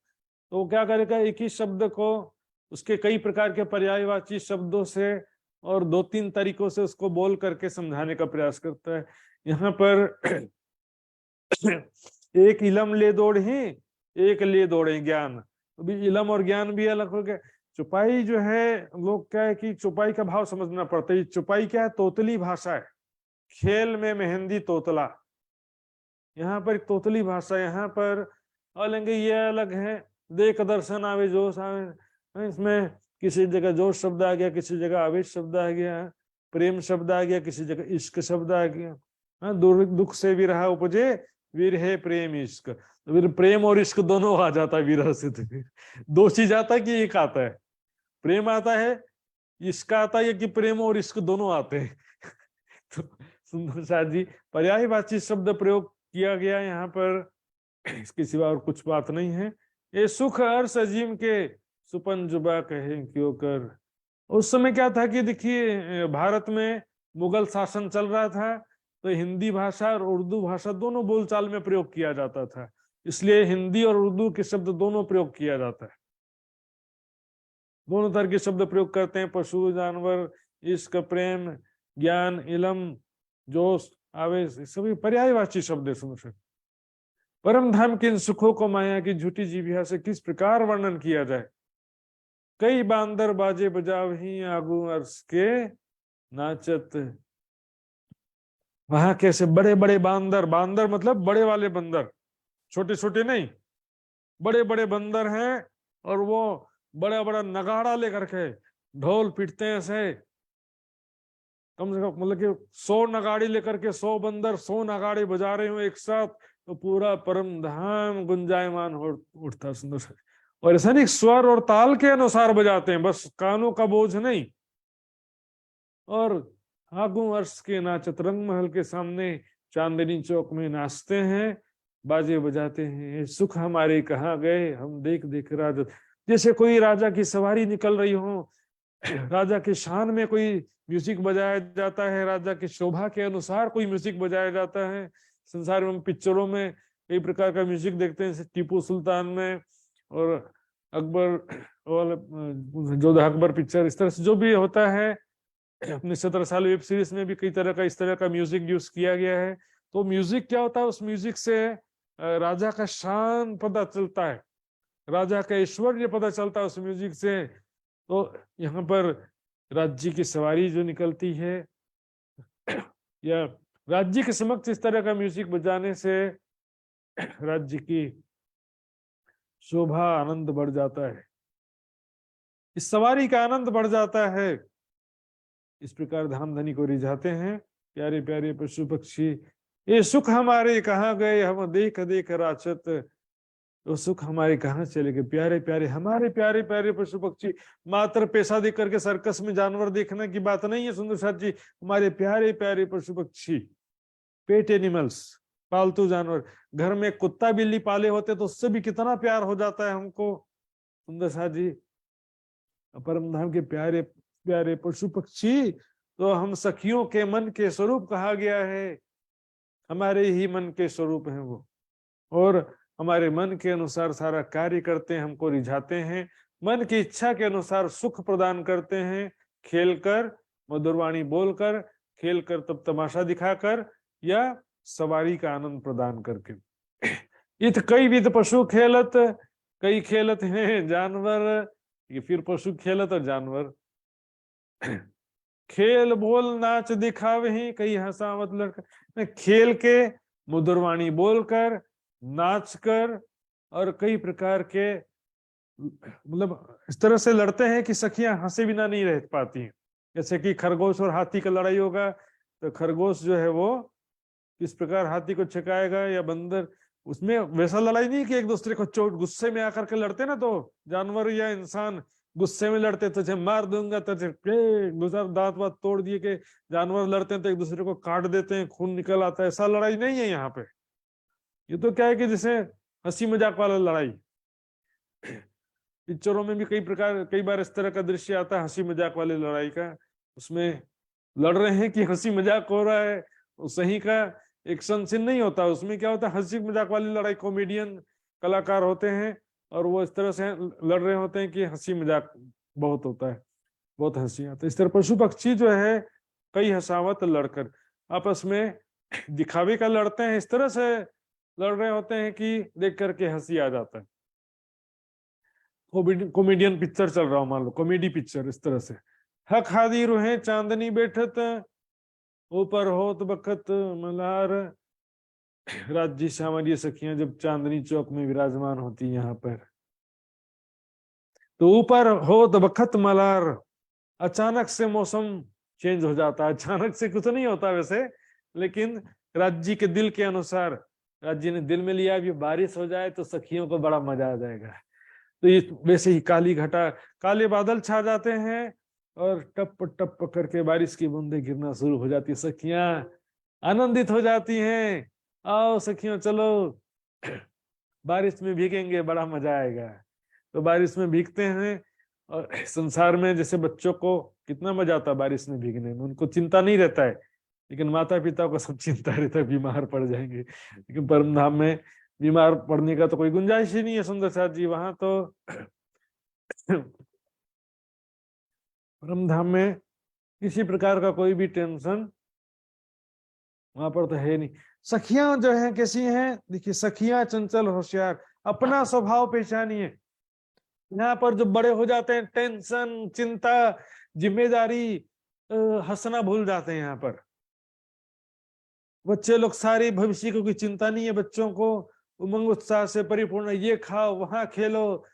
तो वो क्या करेगा, एक ही शब्द को उसके कई प्रकार के पर्यायवाची शब्दों से और 2-3 तरीकों से उसको बोल करके समझाने का प्रयास करता है। यहाँ पर एक इलम ले दौड़ ही, एक ले दौड़े ज्ञान। अभी इलम और ज्ञान भी अलग हो गया। चौपाई जो है, लोग क्या है कि चौपाई का भाव समझना पड़ता है। चौपाई क्या है? तोतली भाषा है। खेल में मेहंदी तोतला, यहाँ पर तोतली भाषा। यहाँ पर बोलेंगे ये अलग है, देख दर्शन आवे जोश आवे। इसमें किसी जगह जोश शब्द आ गया, किसी जगह आवेश शब्द आ गया, प्रेम शब्द आ गया, किसी जगह इश्क शब्द आ गया। दुख से विरह उपजे विरहे प्रेम इश्क। तो फिर प्रेम और इश्क दोनों आ जाता है विरह से। तो फिर 2 चीज आता है कि एक आता है? प्रेम आता है, इश्क आता है, कि प्रेम और इश्क दोनों आते हैं। तो सुंदर साथ जी, पर्यायवाची शब्द प्रयोग किया गया यहाँ पर, इसके सिवा और कुछ बात नहीं है। ये सुख अर्श अजीम के सुपंजुबा कहे क्यों कर। उस समय क्या था कि देखिए, भारत में मुगल शासन चल रहा था, तो हिंदी भाषा और उर्दू भाषा दोनों बोलचाल में प्रयोग किया जाता था। इसलिए हिंदी और उर्दू के शब्द दोनों प्रयोग किया जाता है। दोनों तरह के शब्द प्रयोग करते हैं। पशु, जानवर, इश्क, प्रेम, ज्ञान, इलम, जोश, आवेश, सभी पर्यायवाची शब्द है। परम धाम के इन सुखों को माया की झूठी जीविया से किस प्रकार वर्णन किया जाए? कई बांदर बाजे बजावही आगू अर्श के नाचत। वहां कैसे बड़े बड़े बांदर, बांदर मतलब बड़े वाले बंदर, छोटे छोटे नहीं, बड़े बड़े बंदर हैं। और वो बड़ा बड़ा नगाड़ा लेकर के ढोल पीटते हैं ऐसे, कम से कम मतलब कि 100 नगाड़ी लेकर के 100 बंदर 100 नगाड़े बजा रहे हो एक साथ, तो पूरा परम धाम गुंजायमान हो उठता सुंदर से। और ऐसा नहीं स्वर और ताल के अनुसार बजाते हैं, बस कानों का बोझ नहीं। और आगू अर्श के नाचत, रंग महल के सामने चांदनी चौक में नाचते हैं, बाजे बजाते हैं। सुख हमारे कहाँ गए, हम देख देख राजा। जैसे कोई राजा की सवारी निकल रही हो, राजा के शान में कोई म्यूजिक बजाया जाता है, राजा की शोभा के अनुसार कोई म्यूजिक बजाया जाता है। संसार में पिक्चरों में कई प्रकार का म्यूजिक देखते हैं, जैसे टीपू सुल्तान में और अकबर और जोधा अकबर पिक्चर, इस तरह से जो भी होता है। अपने 17 साल वेब सीरीज में भी कई तरह का इस तरह का म्यूजिक यूज किया गया है। तो म्यूजिक क्या होता है, उस म्यूजिक से राजा का शान पता चलता है, राजा का ऐश्वर्य पता चलता है उस म्यूजिक से। तो यहाँ पर राज्य की सवारी जो निकलती है, या राज्य के समक्ष इस तरह का म्यूजिक बजाने से राज्य की शोभा, आनंद बढ़ जाता है, इस सवारी का आनंद बढ़ जाता है। इस प्रकार धाम धनी को रिझाते हैं। प्यारे प्यारे पशु पक्षी, ये सुख हमारे कहाँ गए, हम देख देख राचत, तो सुख हमारे कहाँ चले गए। प्यारे प्यारे हमारे प्यारे प्यारे पशु पक्षी, मात्र पैसा दे करके सर्कस में जानवर देखने की बात नहीं है सुंदर साथ जी। हमारे प्यारे प्यारे पशु पक्षी, पेट एनिमल्स, पालतू जानवर, घर में कुत्ता बिल्ली पाले होते तो उससे भी कितना प्यार हो जाता है हमको सुंदर साथ जी। परम धाम के प्यारे प्यारे पशु पक्षी, तो हम सखियों के मन के स्वरूप कहा गया है, हमारे ही मन के स्वरूप हैं वो, और हमारे मन के अनुसार सारा कार्य करते हैं, हमको रिझाते हैं, मन की इच्छा के अनुसार सुख प्रदान करते हैं, खेलकर, मधुरवाणी बोलकर, खेलकर तब तमाशा दिखाकर, या सवारी का आनंद प्रदान करके। इत कई विध पशु खेलत, कई खेलत हैं जानवर, ये फिर पशु खेलत और जानवर। खेल बोल नाच दिखावे ही, कई हंसावत लड़का, खेल के, मधुरवाणी बोलकर, नाच कर, और कई प्रकार के मतलब इस तरह से लड़ते हैं कि सखियां हंसे बिना नहीं रह पाती हैं। जैसे कि खरगोश और हाथी का लड़ाई होगा, तो खरगोश जो है वो किस प्रकार हाथी को छकाएगा, या बंदर, उसमें वैसा लड़ाई नहीं कि एक दूसरे को चोट गुस्से में आकर के लड़ते ना, तो जानवर या इंसान गुस्से में लड़ते तो तुझे मार दूंगा, तो दूसरा दांत वात तोड़ दिए के जानवर लड़ते हैं तो एक दूसरे को काट देते हैं, खून निकल आता है, ऐसा लड़ाई नहीं है यहाँ पे। ये तो क्या है कि जैसे हंसी मजाक वाला लड़ाई, पिक्चरों में भी कई बार इस तरह का दृश्य आता है हंसी मजाक वाली लड़ाई का, उसमें लड़ रहे हैं कि हंसी मजाक हो रहा है, सही का एक्शन सीन नहीं होता, उसमें क्या होता है हंसी मजाक वाली लड़ाई, कॉमेडियन कलाकार होते हैं और वो इस तरह से लड़ रहे होते हैं कि हंसी मजाक बहुत होता है, बहुत हंसी आता है। इस तरह पशु पक्षी जो है कई हंसावत लड़कर आपस में दिखावे का लड़ते हैं, इस तरह से लड़ रहे होते हैं कि देख करके हंसी आ जाता है। कॉमेडियन पिक्चर चल रहा हो, मान लो कॉमेडी पिक्चर, इस तरह से। हक हादी रुहे चांदनी बैठत, ऊपर होत बखत मलार, राज्य सामान्य सखियां जब चांदनी चौक में विराजमान होती यहाँ पर, तो ऊपर होत बखत मलार, अचानक से मौसम चेंज हो जाता है। अचानक से कुछ नहीं होता वैसे, लेकिन राज्य के दिल के अनुसार, राज्य ने दिल में लिया अभी बारिश हो जाए तो सखियों को बड़ा मजा आ जाएगा, तो ये वैसे ही काली घटा, काले बादल छा जाते हैं और टप टप करके बारिश की बूंदें गिरना शुरू हो जाती है। सखियां आनंदित हो जाती हैं, आओ सखियों चलो बारिश में भीगेंगे, बड़ा मजा आएगा। तो बारिश में भीगते हैं, और संसार में जैसे बच्चों को कितना मजा आता है बारिश में भीगने में, उनको चिंता नहीं रहता है, लेकिन माता पिता को सब चिंता रहता है बीमार पड़ जाएंगे। लेकिन परम धाम में बीमार पड़ने का तो कोई गुंजाइश ही नहीं है सुंदर साथ जी। वहां तो परम धाम में किसी प्रकार का कोई भी टेंशन वहां पर तो है नहीं। सखियां जो है कैसी हैं, देखिए सखियां चंचल होशियार, अपना स्वभाव पहचानिए। यहाँ पर जो बड़े हो जाते हैं, टेंशन, चिंता, जिम्मेदारी, हंसना भूल जाते हैं। यहाँ पर बच्चे लोग सारे भविष्य की कोई चिंता नहीं है, बच्चों को उमंग उत्साह से परिपूर्ण, ये खाओ वहां खेलो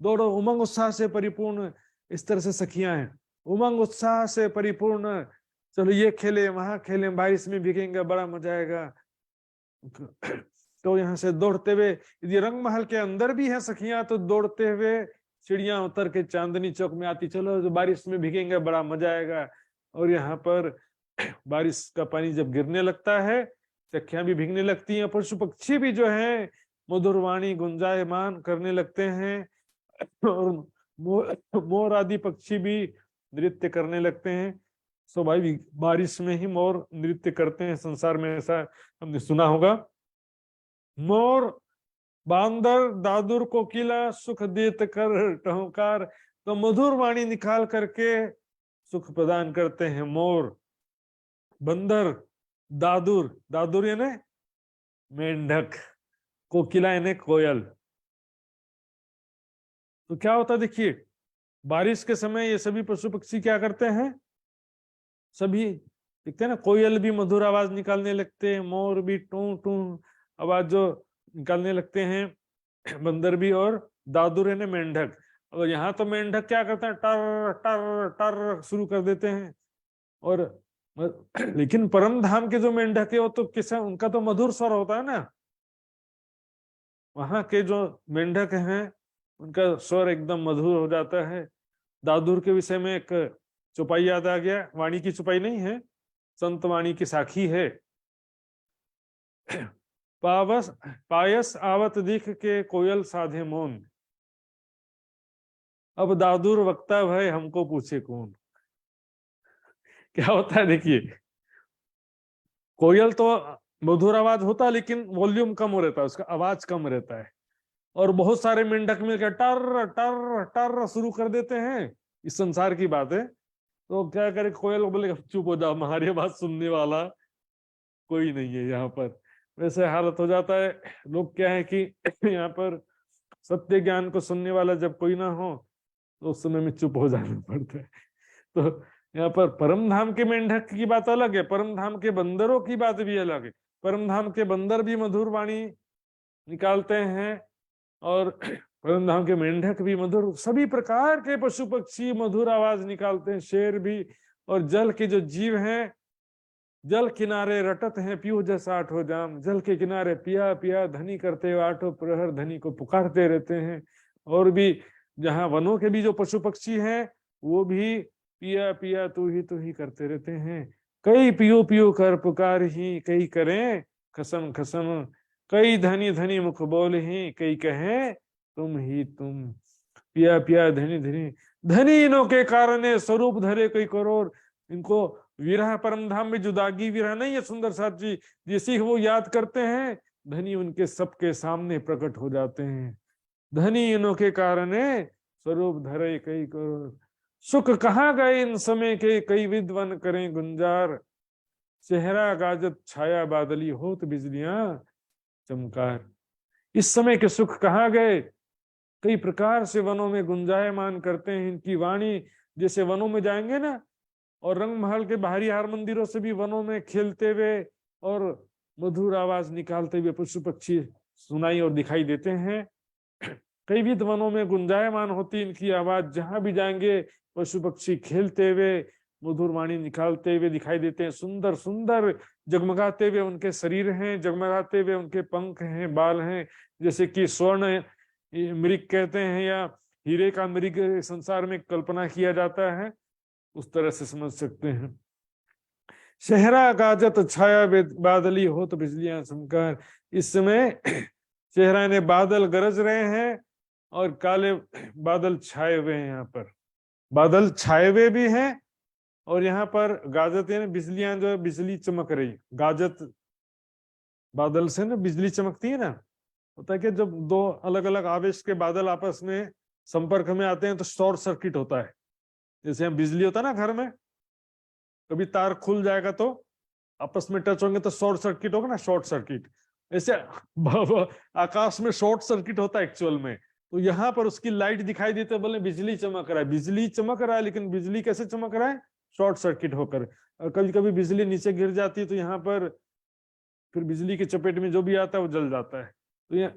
दौड़ो, उमंग उत्साह से परिपूर्ण। इस तरह से सखियां हैं, उमंग उत्साह से परिपूर्ण, चलो ये खेले वहां खेले, बारिश में भीगेंगे बड़ा मजा आएगा। तो यहाँ से दौड़ते हुए, यदि रंग महल के अंदर भी है सखियां तो दौड़ते हुए सीढ़ियां उतर के चांदनी चौक में आती, चलो जो बारिश में भीगेंगे बड़ा मजा आएगा। और यहाँ पर बारिश का पानी जब गिरने लगता है, सखियां भी भीगने लगती हैं, पशु पक्षी भी जो है मधुरवाणी गुंजायमान करने लगते हैं, और मोर आदि पक्षी भी नृत्य करने लगते हैं। स्वाभाविक बारिश में ही मोर नृत्य करते हैं, संसार में ऐसा हमने सुना होगा। मोर, बांदर, दादुर, कोकिला सुख देत कर टहुकार, तो मधुर वाणी निकाल करके सुख प्रदान करते हैं मोर, बंदर, दादुर, दादुर यानी मेंढक, कोकिला यानी कोयल। तो क्या होता है देखिए, बारिश के समय ये सभी पशु पक्षी क्या करते हैं, सभी देखते हैं ना, कोयल भी मधुर आवाज निकालने लगते हैं, मोर भी टू टू आवाज जो निकालने लगते हैं, बंदर भी, और दादुर यानी मेंढक। और यहाँ तो मेंढक क्या करते हैं, टर टर टर शुरू कर देते हैं, और लेकिन परम धाम के जो मेंढक है वो तो किसा, उनका तो मधुर स्वर होता है ना। वहां के जो मेंढक हैं उनका स्वर एकदम मधुर हो जाता है। दादुर के विषय में एक चौपाई याद आ गया, वाणी की चौपाई नहीं है, संत वाणी की साखी है। पायस आवत दिख के कोयल साधे मौन, अब दादुर वक्ता भय हमको पूछे कौन। क्या होता है देखिए, कोयल तो मधुर आवाज होता है लेकिन वॉल्यूम कम हो रहता है, उसका आवाज कम रहता है। और बहुत सारे मेंढक मिलकर टर टर टर शुरू कर देते हैं, इस संसार की बात है। तो क्या करे, कोयल बोले चुप हो जाओ, हमारी बात सुनने वाला कोई नहीं है यहाँ पर। वैसे हालत हो जाता है। लोग क्या है कि यहाँ पर सत्य ज्ञान को सुनने वाला जब कोई ना हो तो उस समय में चुप हो जाना पड़ता है। तो यहाँ पर परम धाम के मेंढक की बात अलग है, परम धाम के बंदरों की बात भी अलग है। परम धाम के बंदर भी मधुर वाणी निकालते हैं और परम धाम के मेंढक भी मधुर, सभी प्रकार के पशु पक्षी मधुर आवाज निकालते हैं, शेर भी। और जल के जो जीव हैं, जल किनारे रटत हैं पीऊ जैसा आठो जाम, जल के किनारे पिया पिया धनी करते हुए आठों प्रहर धनी को पुकारते रहते हैं। और भी जहाँ वनों के भी जो पशु पक्षी हैं वो भी पिया पिया तू ही करते रहते हैं। कई पियो पियो कर पुकार ही, कई करें खसम खसम, कई धनी धनी मुख बोल ही, कई कहें तुम ही तुम। पिया पिया धनी धनी, धनी इनों के कारण स्वरूप धरे कई करोड़। इनको विरह परम धाम में जुदागी विरह नहीं है सुंदर साथ जी, जैसे वो याद करते हैं धनी उनके सबके सामने प्रकट हो जाते हैं। धनी इनों के कारण स्वरूप धरे कई करोड़, सुख कहाँ गए इन समय के कई विद्वन करें गुंजार, चेहरा गाजत छाया बादली होत बिजलियां चमकार। इस समय के सुख कहाँ गए, कई प्रकार से वनों में गुंजायमान करते हैं। इनकी वाणी जैसे वनों में जाएंगे ना, और रंग महल के बाहरी हार मंदिरों से भी वनों में खेलते हुए और मधुर आवाज निकालते हुए पशु पक्षी सुनाई और दिखाई देते हैं। कई भी वनों में गुंजायमान होती इनकी आवाज, जहां भी जाएंगे पशु पक्षी खेलते हुए मधुर वाणी निकालते हुए दिखाई देते हैं। सुंदर सुंदर जगमगाते हुए उनके शरीर हैं, जगमगाते हुए उनके पंख हैं, बाल हैं, जैसे कि स्वर्ण मृग कहते हैं या हीरे का मृग संसार में कल्पना किया जाता है, उस तरह से समझ सकते हैं। चेहरा गाजत छाया बादली हो तो बिजलियां चमकार। इस समय चेहरा ने बादल गरज रहे हैं और काले बादल छाए हुए हैं। यहाँ पर बादल छाए हुए भी हैं और यहाँ पर गाजत है, बिजलियां जो है बिजली चमक रही। गाजत बादल से ना बिजली चमकती है ना, होता है कि जब दो अलग अलग आवेश के बादल आपस में संपर्क में आते हैं तो शॉर्ट सर्किट होता है। जैसे हम बिजली होता है ना घर में, कभी तार खुल जाएगा तो आपस में टच होंगे तो शॉर्ट सर्किट होगा ना, शॉर्ट सर्किट। ऐसे आकाश में शॉर्ट सर्किट होता है एक्चुअल में। तो यहाँ पर उसकी लाइट दिखाई देती है, बोले बिजली चमक रहा है। बिजली चमक रहा है लेकिन बिजली कैसे चमक रहा है, शॉर्ट सर्किट होकर। और कभी कभी बिजली नीचे गिर जाती है तो यहाँ पर फिर बिजली की चपेट में जो भी आता है वो जल जाता है। तो ये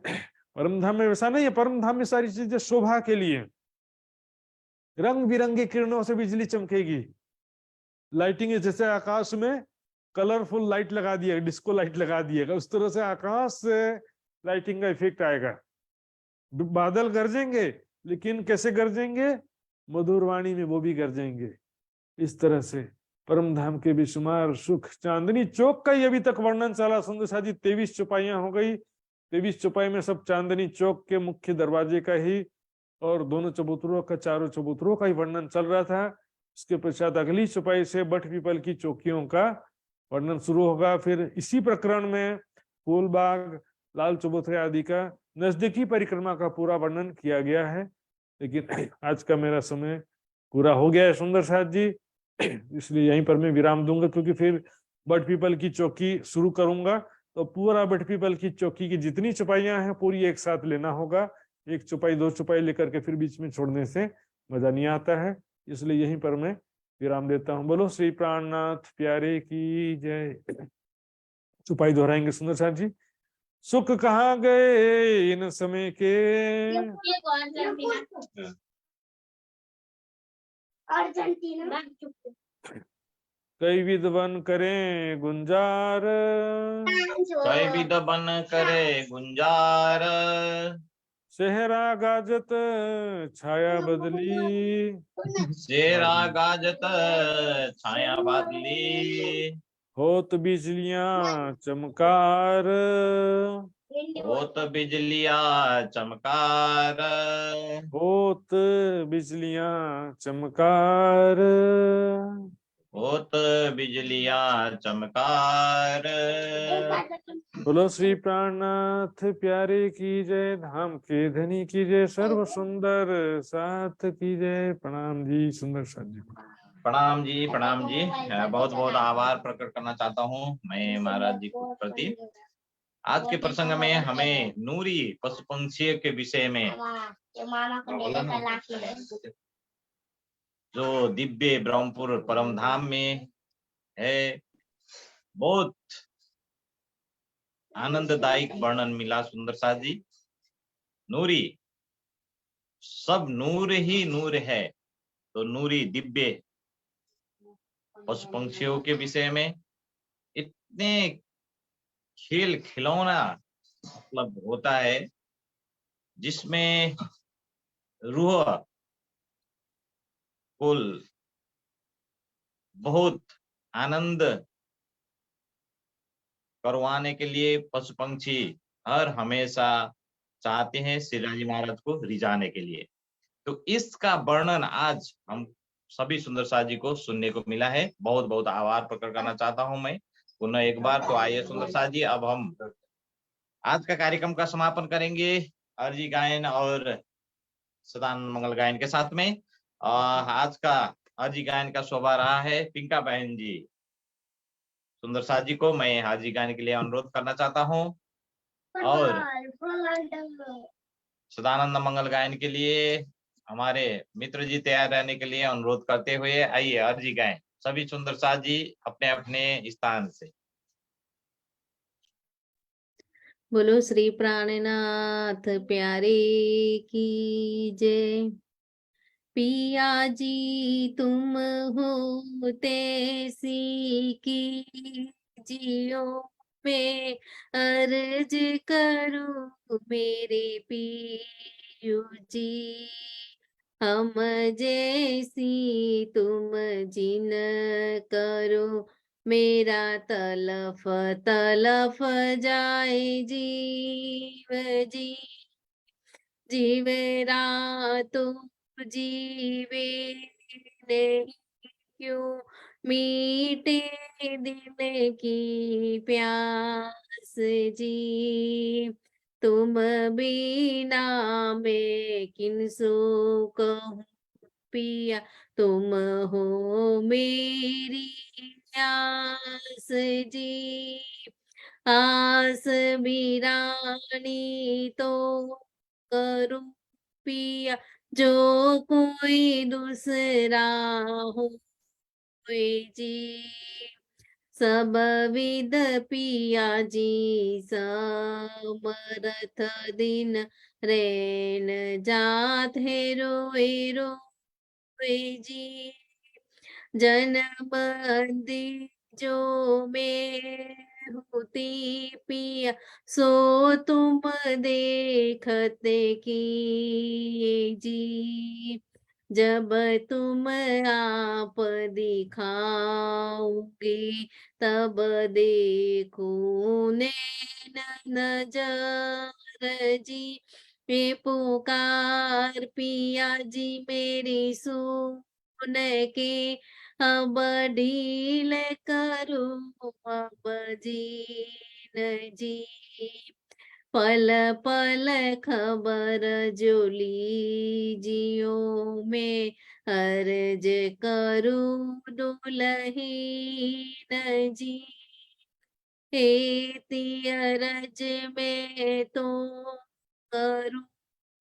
परम धाम में वैसा नहीं है। परम धाम में सारी चीजें शोभा के लिए, रंग बिरंगी किरणों से बिजली चमकेगी। लाइटिंग है, जैसे आकाश में कलरफुल लाइट लगा दिया, डिस्को लाइट लगा दिएगा, उस तरह से आकाश से लाइटिंग का इफेक्ट आएगा। बादल गरजेंगे लेकिन कैसे गरजेंगे, मधुर वाणी में वो भी गरजेंगे। इस तरह से परम धाम के बेशुमार सुख। चांदनी चौक का ही अभी तक वर्णन चला सुंदर साथ जी, 23 चौपाइयां हो गई। 23 चौपाई में सब चांदनी चौक के मुख्य दरवाजे का ही और दोनों चबूतरों का, चारों चबूतरों का ही वर्णन चल रहा था। उसके पश्चात अगली चौपाई से बट पीपल की चौकियों का वर्णन शुरू होगा। फिर इसी प्रकरण में फूलबाग, लाल चबूतरे आदि का नजदीकी परिक्रमा का पूरा वर्णन किया गया है। लेकिन आज का मेरा समय पूरा हो गया है सुंदर साथ जी, इसलिए यहीं पर मैं विराम दूंगा, क्योंकि फिर बट पीपल की चौकी शुरू करूंगा तो पूरा बट पीपल की चौकी की जितनी चौपाइयां हैं पूरी एक साथ लेना होगा। एक चौपाई दो चौपाई लेकर के फिर बीच में छोड़ने से मजा नहीं आता है, इसलिए यहीं पर मैं विराम देता हूँ। बोलो श्री प्राणनाथ प्यारे की जय। चौपाई दोहराएंगे सुंदर साथ जी। सुख कहाँ गए इन समय के, अर्जेंटीना। कई विध वन करें गुंजार, कई विध बन करे गुंजार, सेहरा गाजत छाया बदली, शेरा गाजत छाया बादली, होत बिजलियां चमकार, होत बिजलिया चमकार, होत बिजलियां चमकार। होत बिजलिया चमकार। बोलो श्री प्राणनाथ प्यारे की जय, धाम के धनी की जय, सर्व सुंदर साथ की जय। प्रणाम जी सुंदर साथ जी। प्रणाम जी, प्रणाम जी। बहुत बहुत आभार प्रकट करना चाहता हूँ मैं महाराज जी के प्रति। आज के प्रसंग में हमें नूरी पशु पंक्षी के विषय में जो दिव्य ब्रह्मपुर परम धाम में है, बहुत आनंददायक वर्णन मिला सुंदर साथ जी। नूरी, सब नूर ही नूर है, तो नूरी दिव्य पशु पंक्षियों के विषय में इतने खेल खिलौना मतलब होता है जिसमें रूह को बहुत आनंद करवाने के लिए पशु पंक्षी हर हमेशा चाहते हैं शिवराज जी महाराज को रिझाने के लिए। तो इसका वर्णन आज हम सभी सुंदर साथ जी को सुनने को मिला है। बहुत बहुत आभार प्रकट करना चाहता हूं मैं पुनः एक बार। तो आइए सुंदर साथ जी, अब हम आज का कार्यक्रम का समापन करेंगे अर्जी गायन और सदानंद मंगल गायन के साथ में। आज का अर्जी गायन का शोभा रहा है पिंका बहन जी। सुंदर साथ जी को मैं हाजी गायन के लिए अनुरोध करना चाहता हूँ और सदानंद मंगल गायन के लिए हमारे मित्र जी तैयार रहने के लिए अनुरोध करते हुए आइए अर्जी गायन सभी सुंदर साथ जी अपने अपने स्थान से। बोलो श्री प्राणनाथ प्यारे की जय। पिया जी तुम हो तैसी की जियो में अर्ज करूं मेरे पियू जी, हम जैसी तुम जिन करो मेरा तलफ तलफ जाए जीव जी, जीवे रातों जीवे नहीं क्यों मीटे दिन की प्यास जी, तुम बिना मैं किनसो कहूँ पिया, तुम हो मेरी आस जी, आस बिरानी तो करूं पिया, जो कोई दूसरा हो जी, सब विध पिया जी समरथ दिन रैन जात है रोए रोए जी, जन्म जो मैं होती पिया सो तुम देखते की जी, जब तुम आप दिखाओगे तब देखूं नैन नजर जी, ये पुकार पिया जी मेरी सुन के अब ढील करूं अब जीन जी, पल पल खबर जो लीजियो में अर्ज करूं दुलहीन जी, हेती अरज में तो करूं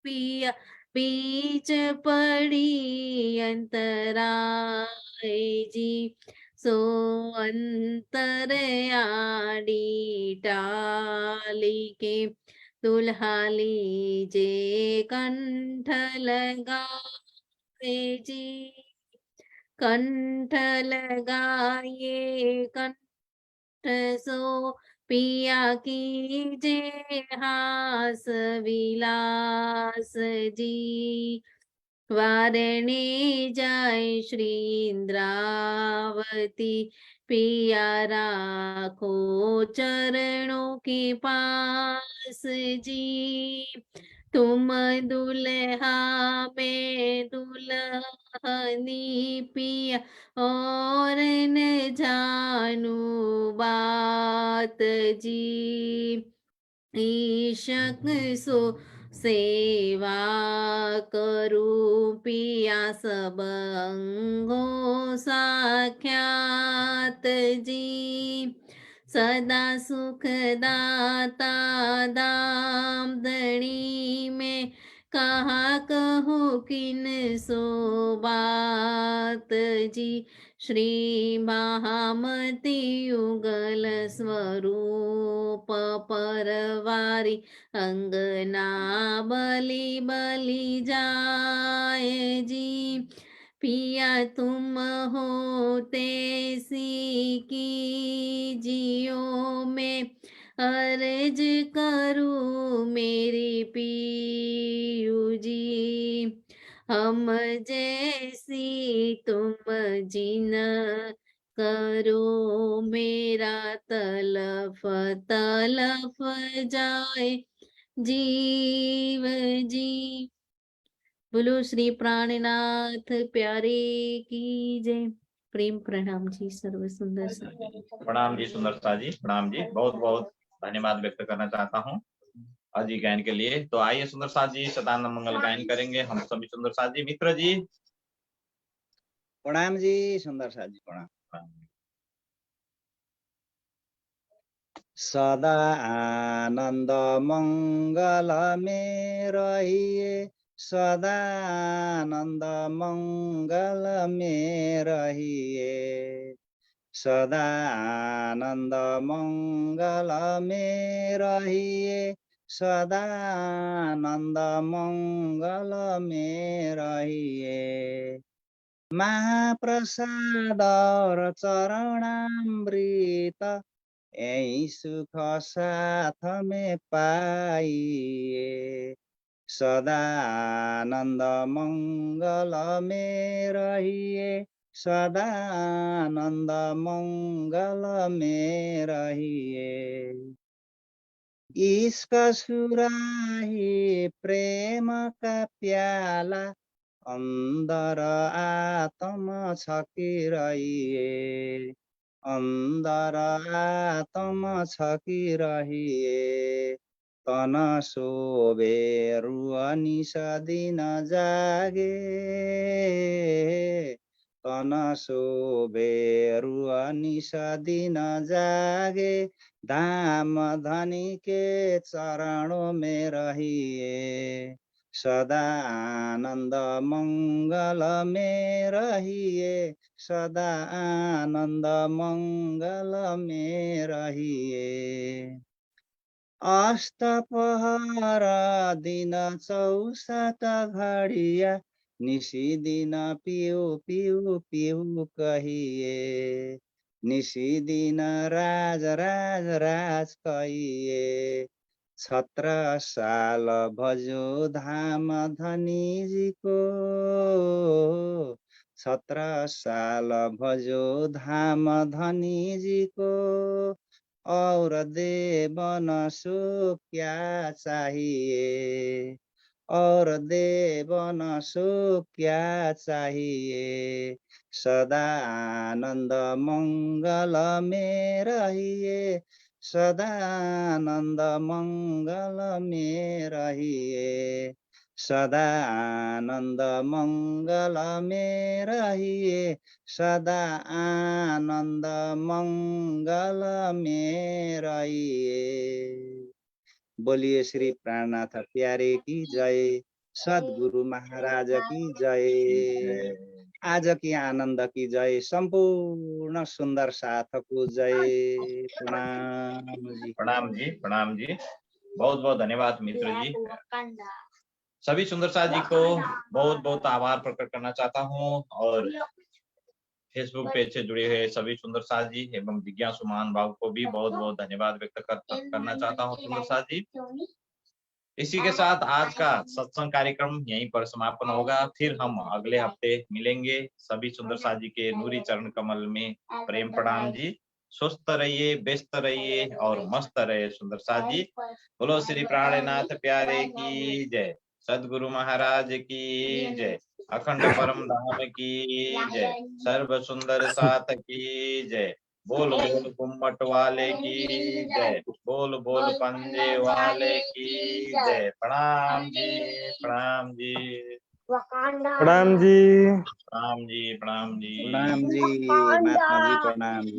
पिया बीच पड़ी अंतराय जी, सो अंतर आड़ी टाली के दुल्हा लीजे कंठ लगाए जी, कंठ लगाए कंठ सो पिया कीजे हास विलास जी। वारणे जाय श्री इंद्रावती पिया राखो चरणों के पास जी। तुम दुल्हा मैं दुल्हनी पिया और न जानू बात जी। ईशक सो सेवा करूं पिया सब अंगों साख्यात जी। सदा सुख दाता दाम दणी में कहा कहूँ किन सो बात जी। श्री महामती युगल स्वरूप परवारी अंगना बलि बलि जाए जी। पिया तुम हो तेसी की जियो में अर्ज करूं मेरी पियू जी। हम जैसी तुम जिन करो मेरा तलफ तलफ जाए जीव जी। बोलो श्री प्राणनाथ प्यारे की जय। प्रेम प्रणाम जी सर्व सुंदर सा। प्रणाम जी सुंदरता जी, प्रणाम जी। बहुत बहुत धन्यवाद व्यक्त करना चाहता हूँ आज ही गायन के लिए। तो आइए सुंदर साथ जी सदानंद मंगल गायन करेंगे हम सभी सुंदर साथ जी मित्र जी। प्रणाम जी सुंदर साथ जी प्रणाम। सदा आनंद मंगल में रहिए सदा आनंद मंगल में रहिए सदा आनंद मंगल में रहिए सदा आनंद मंगल में रहिए। महाप्रसाद और चरणामृत यही सुख साथ में पाइए। सदा आनंद मंगल में रहिए सदा आनंद मंगल में रहिए। इसका सुराही प्रेम का प्याला अंदर आत्म छकी रहिए अंदर आत्म छकी रहिए। तन शोभे रुआ निश दिन जागे तन शोभे रुआ निश दिन जागे। धाम धनी के चरणों में रहिए सदा आनंद मंगल में रहिए सदा आनंद मंगल में रहिए। अस्त पहर दिन 64 घड़िया निशी दिन पिउ पिउ पिउ कहिए निशी दिन राज राज राज कहिए। 17 साल भजो धाम धनी जी को 17 साल भजो धाम धनी जी को और देवन सो क्या चाहिए और देवन सो क्या चाहिए। सदा आनंद मंगल में रहिए सदा आनंद मंगल में रहिए सदा आनंद मंगल में रहिए सदा आनंद मंगल में रहिए। बोलिए श्री प्राणनाथ प्यारे की जय। सद्गुरु महाराज की जय। आज की आनंद की जय। संपूर्ण सुंदर साथ को जय। प्रणाम जी। प्रणाम जी, प्रणाम जी। बहुत बहुत धन्यवाद मित्र जी। सभी सुंदर साथ जी को बहुत बहुत आभार प्रकट करना चाहता हूँ और फेसबुक पेज से जुड़े हुए सभी सुंदर साथ जी एवं जिज्ञासु महानुभाव को भी बहुत बहुत धन्यवाद व्यक्त करना चाहता हूँ सुंदर साथ जी। इसी के साथ आज का सत्संग कार्यक्रम यहीं पर समापन होगा। फिर हम अगले हफ्ते मिलेंगे। सभी सुंदर साथ जी के नूरी चरण कमल में प्रेम प्रणाम जी। स्वस्थ रहिए, व्यस्त रहिए और मस्त रहिए सुंदर साथ जी। बोलो श्री प्राणनाथ प्यारे की जय, सदगुरु महाराज की जय, अखंड परम धाम की जय, सर्व सुंदर साथ की जय, बोल बोल गुम्मट वाले की जय, बोल बोल पंजे वाले की जय। प्रणाम जी, प्रणाम जी, प्रणाम जी। प्रणाम जी, प्रणाम जी। प्रणाम जी, महात्मा जी प्रणाम जी।